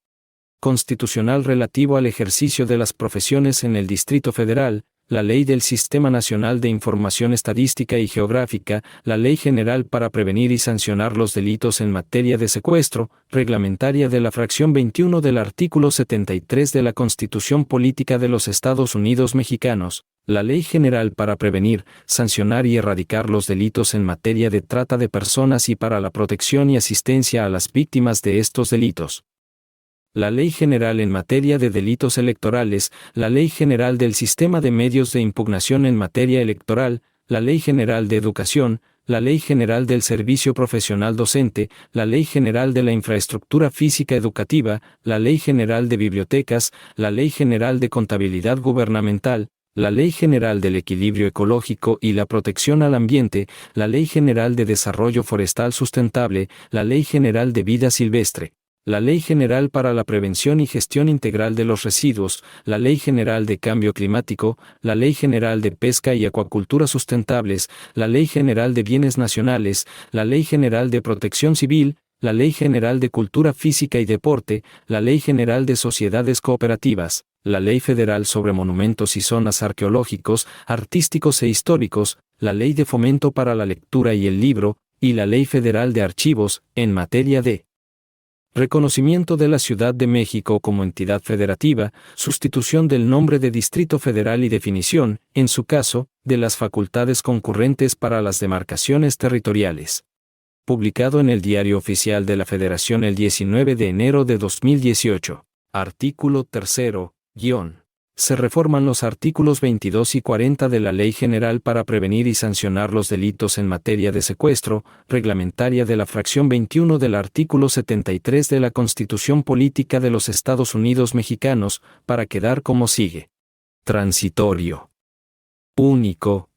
constitucional relativo al ejercicio de las profesiones en el Distrito Federal, la Ley del Sistema Nacional de Información Estadística y Geográfica, la Ley General para prevenir y sancionar los delitos en materia de secuestro, reglamentaria de la fracción 21 del artículo 73 de la Constitución Política de los Estados Unidos Mexicanos, la Ley General para prevenir, sancionar y erradicar los delitos en materia de trata de personas y para la protección y asistencia a las víctimas de estos delitos. La Ley General en materia de delitos electorales, la Ley General del Sistema de Medios de Impugnación en materia electoral, la Ley General de Educación, la Ley General del Servicio Profesional Docente, la Ley General de la Infraestructura Física Educativa, la Ley General de Bibliotecas, la Ley General de Contabilidad Gubernamental, la Ley General del Equilibrio Ecológico y la Protección al Ambiente, la Ley General de Desarrollo Forestal Sustentable, la Ley General de Vida Silvestre, la Ley General para la Prevención y Gestión Integral de los Residuos, la Ley General de Cambio Climático, la Ley General de Pesca y Acuacultura Sustentables, la Ley General de Bienes Nacionales, la Ley General de Protección Civil, la Ley General de Cultura Física y Deporte, la Ley General de Sociedades Cooperativas, la Ley Federal sobre Monumentos y Zonas Arqueológicos, Artísticos e Históricos, la Ley de Fomento para la Lectura y el Libro, y la Ley Federal de Archivos, en materia de reconocimiento de la Ciudad de México como entidad federativa, sustitución del nombre de Distrito Federal y definición, en su caso, de las facultades concurrentes para las demarcaciones territoriales. Publicado en el Diario Oficial de la Federación el 19 de enero de 2018. Artículo 3. Se reforman los artículos 22 y 40 de la Ley General para prevenir y sancionar los delitos en materia de secuestro, reglamentaria de la fracción 21 del artículo 73 de la Constitución Política de los Estados Unidos Mexicanos, para quedar como sigue. Transitorio. Único,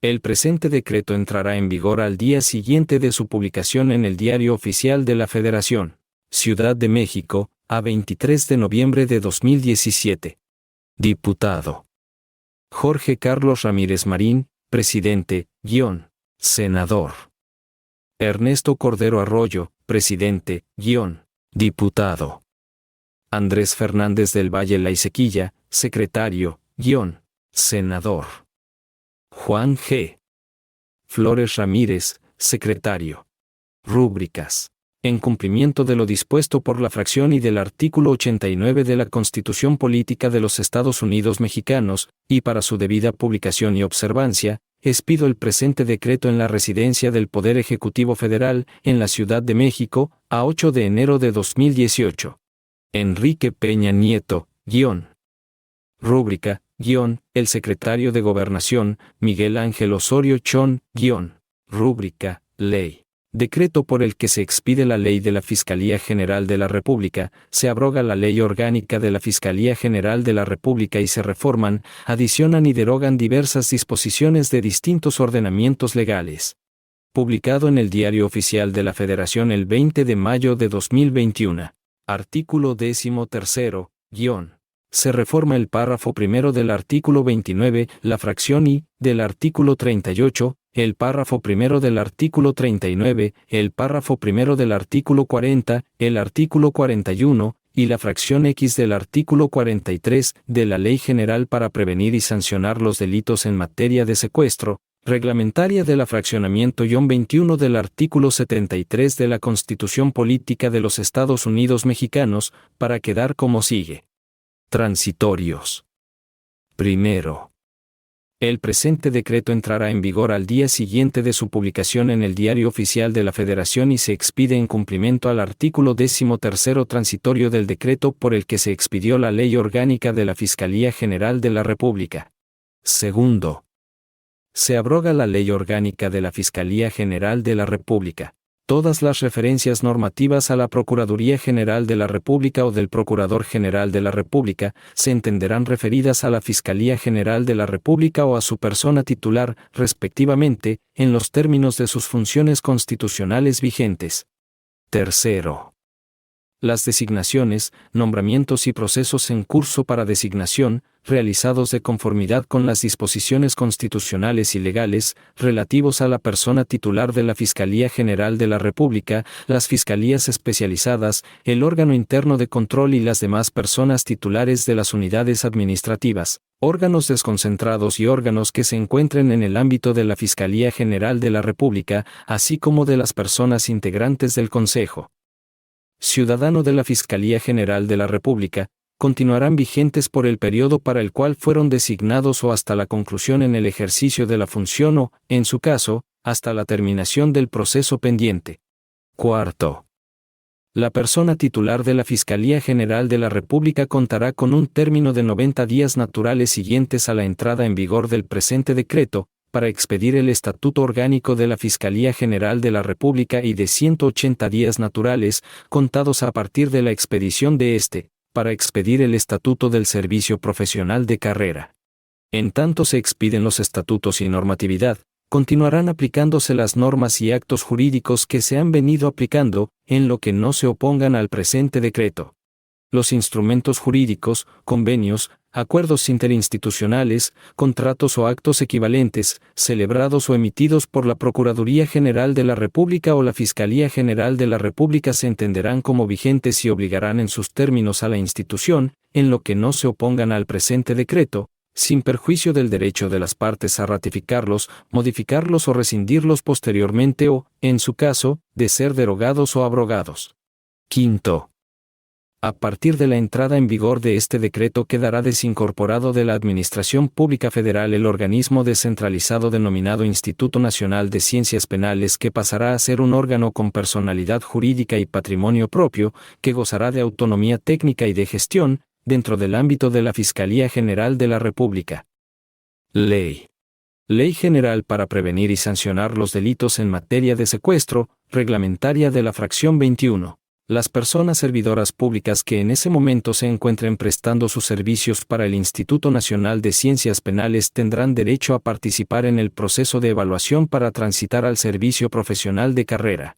El presente decreto entrará en vigor al día siguiente de su publicación en el Diario Oficial de la Federación. Ciudad de México, a 23 de noviembre de 2017. Diputado Jorge Carlos Ramírez Marín, presidente, senador. Ernesto Cordero Arroyo, presidente, diputado. Andrés Fernández del Valle Laisequilla, secretario, senador. Juan G. Flores Ramírez, secretario. Rúbricas. En cumplimiento de lo dispuesto por la fracción y del artículo 89 de la Constitución Política de los Estados Unidos Mexicanos, y para su debida publicación y observancia, expido el presente decreto en la residencia del Poder Ejecutivo Federal, en la Ciudad de México, a 8 de enero de 2018. Enrique Peña Nieto, Rúbrica, el secretario de Gobernación, Miguel Ángel Osorio Chong, rúbrica, ley. Decreto por el que se expide la Ley de la Fiscalía General de la República, se abroga la Ley Orgánica de la Fiscalía General de la República y se reforman, adicionan y derogan diversas disposiciones de distintos ordenamientos legales. Publicado en el Diario Oficial de la Federación el 20 de mayo de 2021. Artículo 13. Se reforma el párrafo primero del artículo 29, la fracción I, del artículo 38, el párrafo primero del artículo 39, el párrafo primero del artículo 40, el artículo 41, y la fracción X del artículo 43 de la Ley General para prevenir y sancionar los delitos en materia de secuestro, reglamentaria de la fraccionamiento-21 del artículo 73 de la Constitución Política de los Estados Unidos Mexicanos, para quedar como sigue. Transitorios. Primero. El presente decreto entrará en vigor al día siguiente de su publicación en el Diario Oficial de la Federación y se expide en cumplimiento al artículo 13 transitorio del decreto por el que se expidió la Ley Orgánica de la Fiscalía General de la República. Segundo. Se abroga la Ley Orgánica de la Fiscalía General de la República. Todas las referencias normativas a la Procuraduría General de la República o del Procurador General de la República se entenderán referidas a la Fiscalía General de la República o a su persona titular, respectivamente, en los términos de sus funciones constitucionales vigentes. Tercero. Las designaciones, nombramientos y procesos en curso para designación, realizados de conformidad con las disposiciones constitucionales y legales, relativos a la persona titular de la Fiscalía General de la República, las fiscalías especializadas, el órgano interno de control y las demás personas titulares de las unidades administrativas, órganos desconcentrados y órganos que se encuentren en el ámbito de la Fiscalía General de la República, así como de las personas integrantes del Consejo Ciudadano de la Fiscalía General de la República, continuarán vigentes por el periodo para el cual fueron designados o hasta la conclusión en el ejercicio de la función o, en su caso, hasta la terminación del proceso pendiente. Cuarto. La persona titular de la Fiscalía General de la República contará con un término de 90 días naturales siguientes a la entrada en vigor del presente decreto, para expedir el Estatuto Orgánico de la Fiscalía General de la República y de 180 días naturales, contados a partir de la expedición de este, para expedir el Estatuto del Servicio Profesional de Carrera. En tanto se expiden los estatutos y normatividad, continuarán aplicándose las normas y actos jurídicos que se han venido aplicando, en lo que no se opongan al presente decreto. Los instrumentos jurídicos, convenios, acuerdos interinstitucionales, contratos o actos equivalentes, celebrados o emitidos por la Procuraduría General de la República o la Fiscalía General de la República se entenderán como vigentes y obligarán en sus términos a la institución, en lo que no se opongan al presente decreto, sin perjuicio del derecho de las partes a ratificarlos, modificarlos o rescindirlos posteriormente o, en su caso, de ser derogados o abrogados. Quinto. A partir de la entrada en vigor de este decreto quedará desincorporado de la Administración Pública Federal el organismo descentralizado denominado Instituto Nacional de Ciencias Penales, que pasará a ser un órgano con personalidad jurídica y patrimonio propio, que gozará de autonomía técnica y de gestión, dentro del ámbito de la Fiscalía General de la República. Ley General para prevenir y sancionar los delitos en materia de secuestro, reglamentaria de la fracción 21. Las personas servidoras públicas que en ese momento se encuentren prestando sus servicios para el Instituto Nacional de Ciencias Penales tendrán derecho a participar en el proceso de evaluación para transitar al servicio profesional de carrera.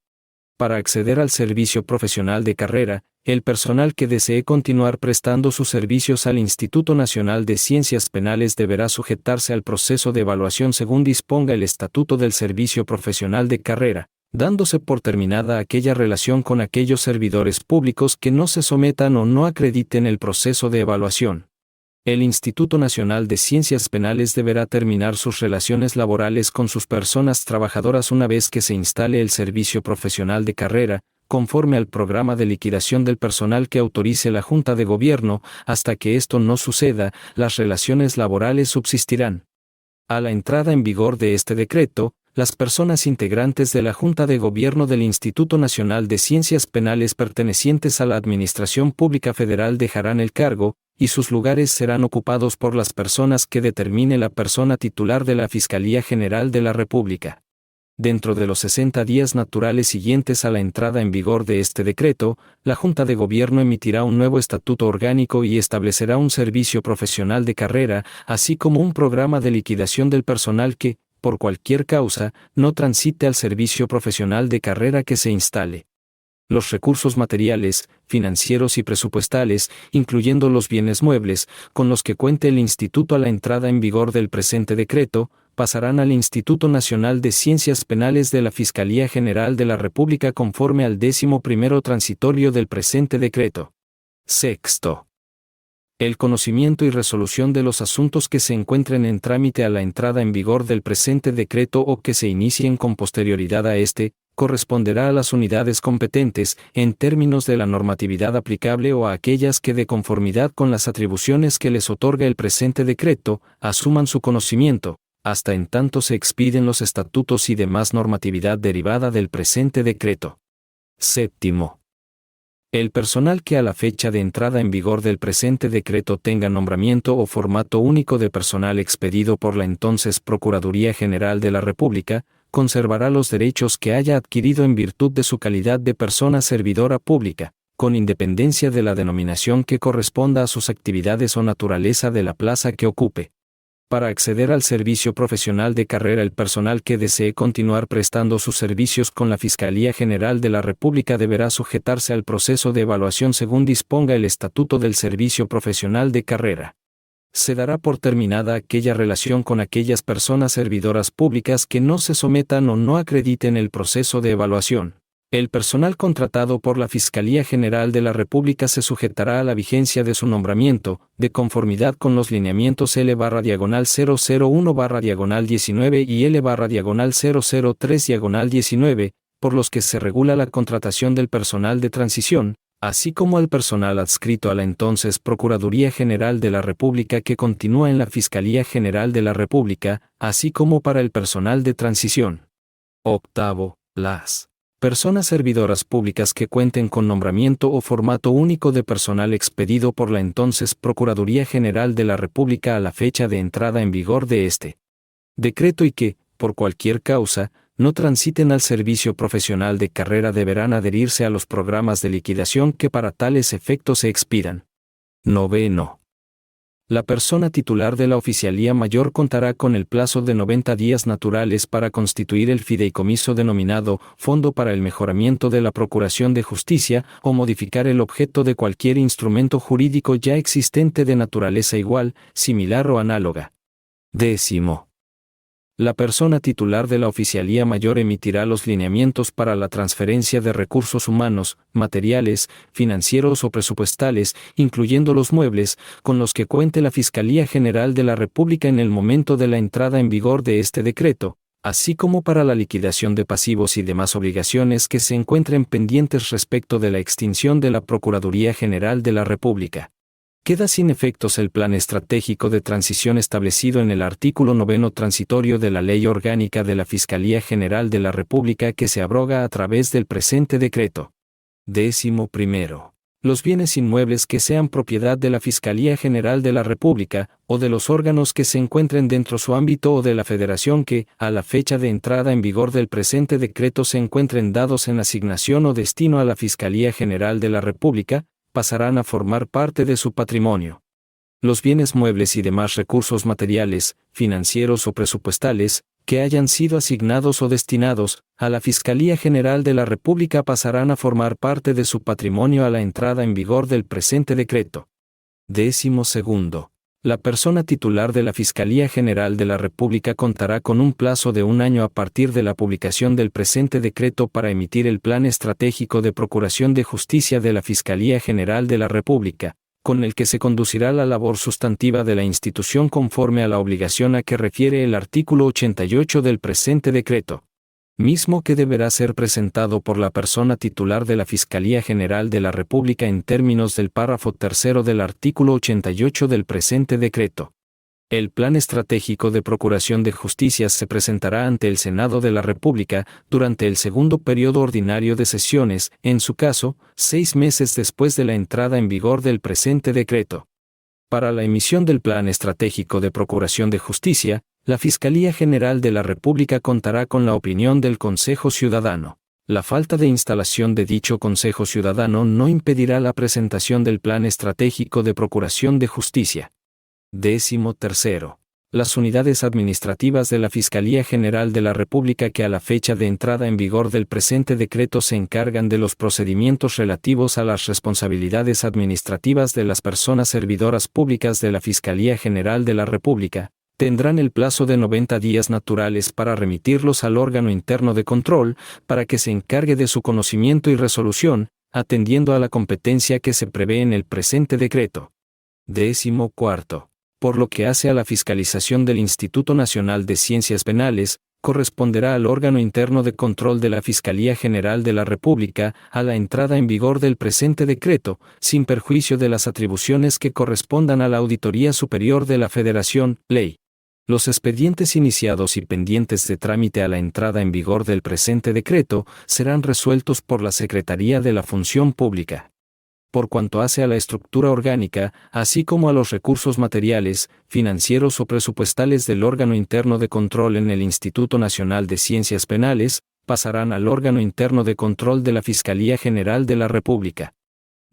Para acceder al servicio profesional de carrera, el personal que desee continuar prestando sus servicios al Instituto Nacional de Ciencias Penales deberá sujetarse al proceso de evaluación según disponga el Estatuto del Servicio Profesional de Carrera, dándose por terminada aquella relación con aquellos servidores públicos que no se sometan o no acrediten el proceso de evaluación. El Instituto Nacional de Ciencias Penales deberá terminar sus relaciones laborales con sus personas trabajadoras una vez que se instale el servicio profesional de carrera, conforme al programa de liquidación del personal que autorice la Junta de Gobierno. Hasta que esto no suceda, las relaciones laborales subsistirán. A la entrada en vigor de este decreto, las personas integrantes de la Junta de Gobierno del Instituto Nacional de Ciencias Penales pertenecientes a la Administración Pública Federal dejarán el cargo, y sus lugares serán ocupados por las personas que determine la persona titular de la Fiscalía General de la República. Dentro de los 60 días naturales siguientes a la entrada en vigor de este decreto, la Junta de Gobierno emitirá un nuevo estatuto orgánico y establecerá un servicio profesional de carrera, así como un programa de liquidación del personal que, por cualquier causa, no transite al servicio profesional de carrera que se instale. Los recursos materiales, financieros y presupuestales, incluyendo los bienes muebles, con los que cuente el Instituto a la entrada en vigor del presente decreto, pasarán al Instituto Nacional de Ciencias Penales de la Fiscalía General de la República conforme al 11º transitorio del presente decreto. Sexto. El conocimiento y resolución de los asuntos que se encuentren en trámite a la entrada en vigor del presente decreto o que se inicien con posterioridad a este, corresponderá a las unidades competentes, en términos de la normatividad aplicable o a aquellas que de conformidad con las atribuciones que les otorga el presente decreto, asuman su conocimiento, hasta en tanto se expiden los estatutos y demás normatividad derivada del presente decreto. Séptimo. El personal que a la fecha de entrada en vigor del presente decreto tenga nombramiento o formato único de personal expedido por la entonces Procuraduría General de la República, conservará los derechos que haya adquirido en virtud de su calidad de persona servidora pública, con independencia de la denominación que corresponda a sus actividades o naturaleza de la plaza que ocupe. Para acceder al servicio profesional de carrera, el personal que desee continuar prestando sus servicios con la Fiscalía General de la República deberá sujetarse al proceso de evaluación según disponga el Estatuto del Servicio Profesional de Carrera. Se dará por terminada aquella relación con aquellas personas servidoras públicas que no se sometan o no acrediten el proceso de evaluación. El personal contratado por la Fiscalía General de la República se sujetará a la vigencia de su nombramiento, de conformidad con los lineamientos L/001/19 y L/003/19, por los que se regula la contratación del personal de transición, así como al personal adscrito a la entonces Procuraduría General de la República que continúa en la Fiscalía General de la República, así como para el personal de transición. Octavo, las personas servidoras públicas que cuenten con nombramiento o formato único de personal expedido por la entonces Procuraduría General de la República a la fecha de entrada en vigor de este decreto y que, por cualquier causa, no transiten al servicio profesional de carrera deberán adherirse a los programas de liquidación que para tales efectos se expidan. Noveno. La persona titular de la Oficialía Mayor contará con el plazo de 90 días naturales para constituir el fideicomiso denominado Fondo para el Mejoramiento de la Procuración de Justicia o modificar el objeto de cualquier instrumento jurídico ya existente de naturaleza igual, similar o análoga. Décimo. La persona titular de la Oficialía Mayor emitirá los lineamientos para la transferencia de recursos humanos, materiales, financieros o presupuestales, incluyendo los muebles, con los que cuente la Fiscalía General de la República en el momento de la entrada en vigor de este decreto, así como para la liquidación de pasivos y demás obligaciones que se encuentren pendientes respecto de la extinción de la Procuraduría General de la República. Queda sin efectos el plan estratégico de transición establecido en el artículo 9 transitorio de la Ley Orgánica de la Fiscalía General de la República que se abroga a través del presente decreto. 11. Los bienes inmuebles que sean propiedad de la Fiscalía General de la República, o de los órganos que se encuentren dentro su ámbito o de la Federación que, a la fecha de entrada en vigor del presente decreto se encuentren dados en asignación o destino a la Fiscalía General de la República, pasarán a formar parte de su patrimonio. Los bienes muebles y demás recursos materiales, financieros o presupuestales, que hayan sido asignados o destinados a la Fiscalía General de la República pasarán a formar parte de su patrimonio a la entrada en vigor del presente decreto. 12. La persona titular de la Fiscalía General de la República contará con un plazo de 1 año a partir de la publicación del presente decreto para emitir el Plan Estratégico de Procuración de Justicia de la Fiscalía General de la República, con el que se conducirá la labor sustantiva de la institución conforme a la obligación a que refiere el artículo 88 del presente decreto, mismo que deberá ser presentado por la persona titular de la Fiscalía General de la República en términos del párrafo 3 del artículo 88 del presente decreto. El Plan Estratégico de Procuración de Justicia se presentará ante el Senado de la República durante el segundo periodo ordinario de sesiones, en su caso, 6 meses después de la entrada en vigor del presente decreto. Para la emisión del Plan Estratégico de Procuración de Justicia, la Fiscalía General de la República contará con la opinión del Consejo Ciudadano. La falta de instalación de dicho Consejo Ciudadano no impedirá la presentación del Plan Estratégico de Procuración de Justicia. 13. Las unidades administrativas de la Fiscalía General de la República que a la fecha de entrada en vigor del presente decreto se encargan de los procedimientos relativos a las responsabilidades administrativas de las personas servidoras públicas de la Fiscalía General de la República, tendrán el plazo de 90 días naturales para remitirlos al órgano interno de control, para que se encargue de su conocimiento y resolución, atendiendo a la competencia que se prevé en el presente decreto. 14. Por lo que hace a la fiscalización del Instituto Nacional de Ciencias Penales, corresponderá al órgano interno de control de la Fiscalía General de la República, a la entrada en vigor del presente decreto, sin perjuicio de las atribuciones que correspondan a la Auditoría Superior de la Federación, ley. Los expedientes iniciados y pendientes de trámite a la entrada en vigor del presente decreto serán resueltos por la Secretaría de la Función Pública. por cuanto hace a la estructura orgánica, así como a los recursos materiales, financieros o presupuestales del órgano interno de control en el Instituto Nacional de Ciencias Penales, pasarán al órgano interno de control de la Fiscalía General de la República.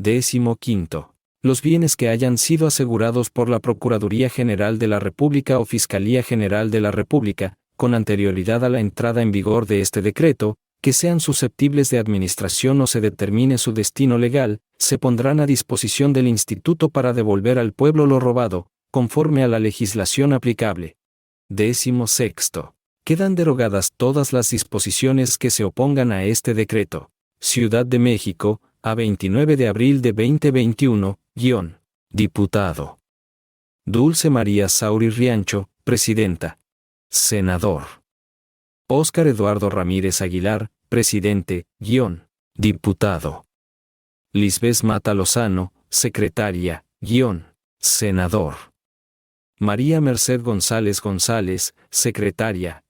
15. Los bienes que hayan sido asegurados por la Procuraduría General de la República o Fiscalía General de la República, con anterioridad a la entrada en vigor de este decreto, que sean susceptibles de administración o se determine su destino legal, se pondrán a disposición del Instituto para devolver al pueblo lo robado, conforme a la legislación aplicable. 16. Quedan derogadas todas las disposiciones que se opongan a este decreto. Ciudad de México, a 29 de abril de 2021, Diputado. Dulce María Sauri Riancho, Presidenta. Senador. Óscar Eduardo Ramírez Aguilar, Presidente, Diputado. Lisbeth Mata Lozano, Secretaria, Senador. María Merced González González, Secretaria,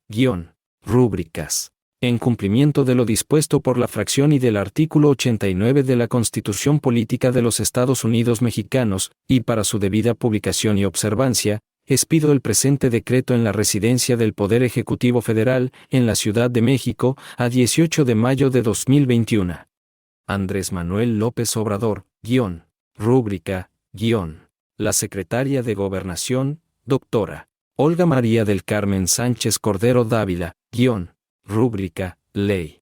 Rúbricas. En cumplimiento de lo dispuesto por la fracción y del artículo 89 de la Constitución Política de los Estados Unidos Mexicanos, y para su debida publicación y observancia, expido el presente decreto en la residencia del Poder Ejecutivo Federal, en la Ciudad de México, a 18 de mayo de 2021. Andrés Manuel López Obrador, rúbrica, la Secretaria de Gobernación, Dra. Olga María del Carmen Sánchez Cordero Dávila, rúbrica, Ley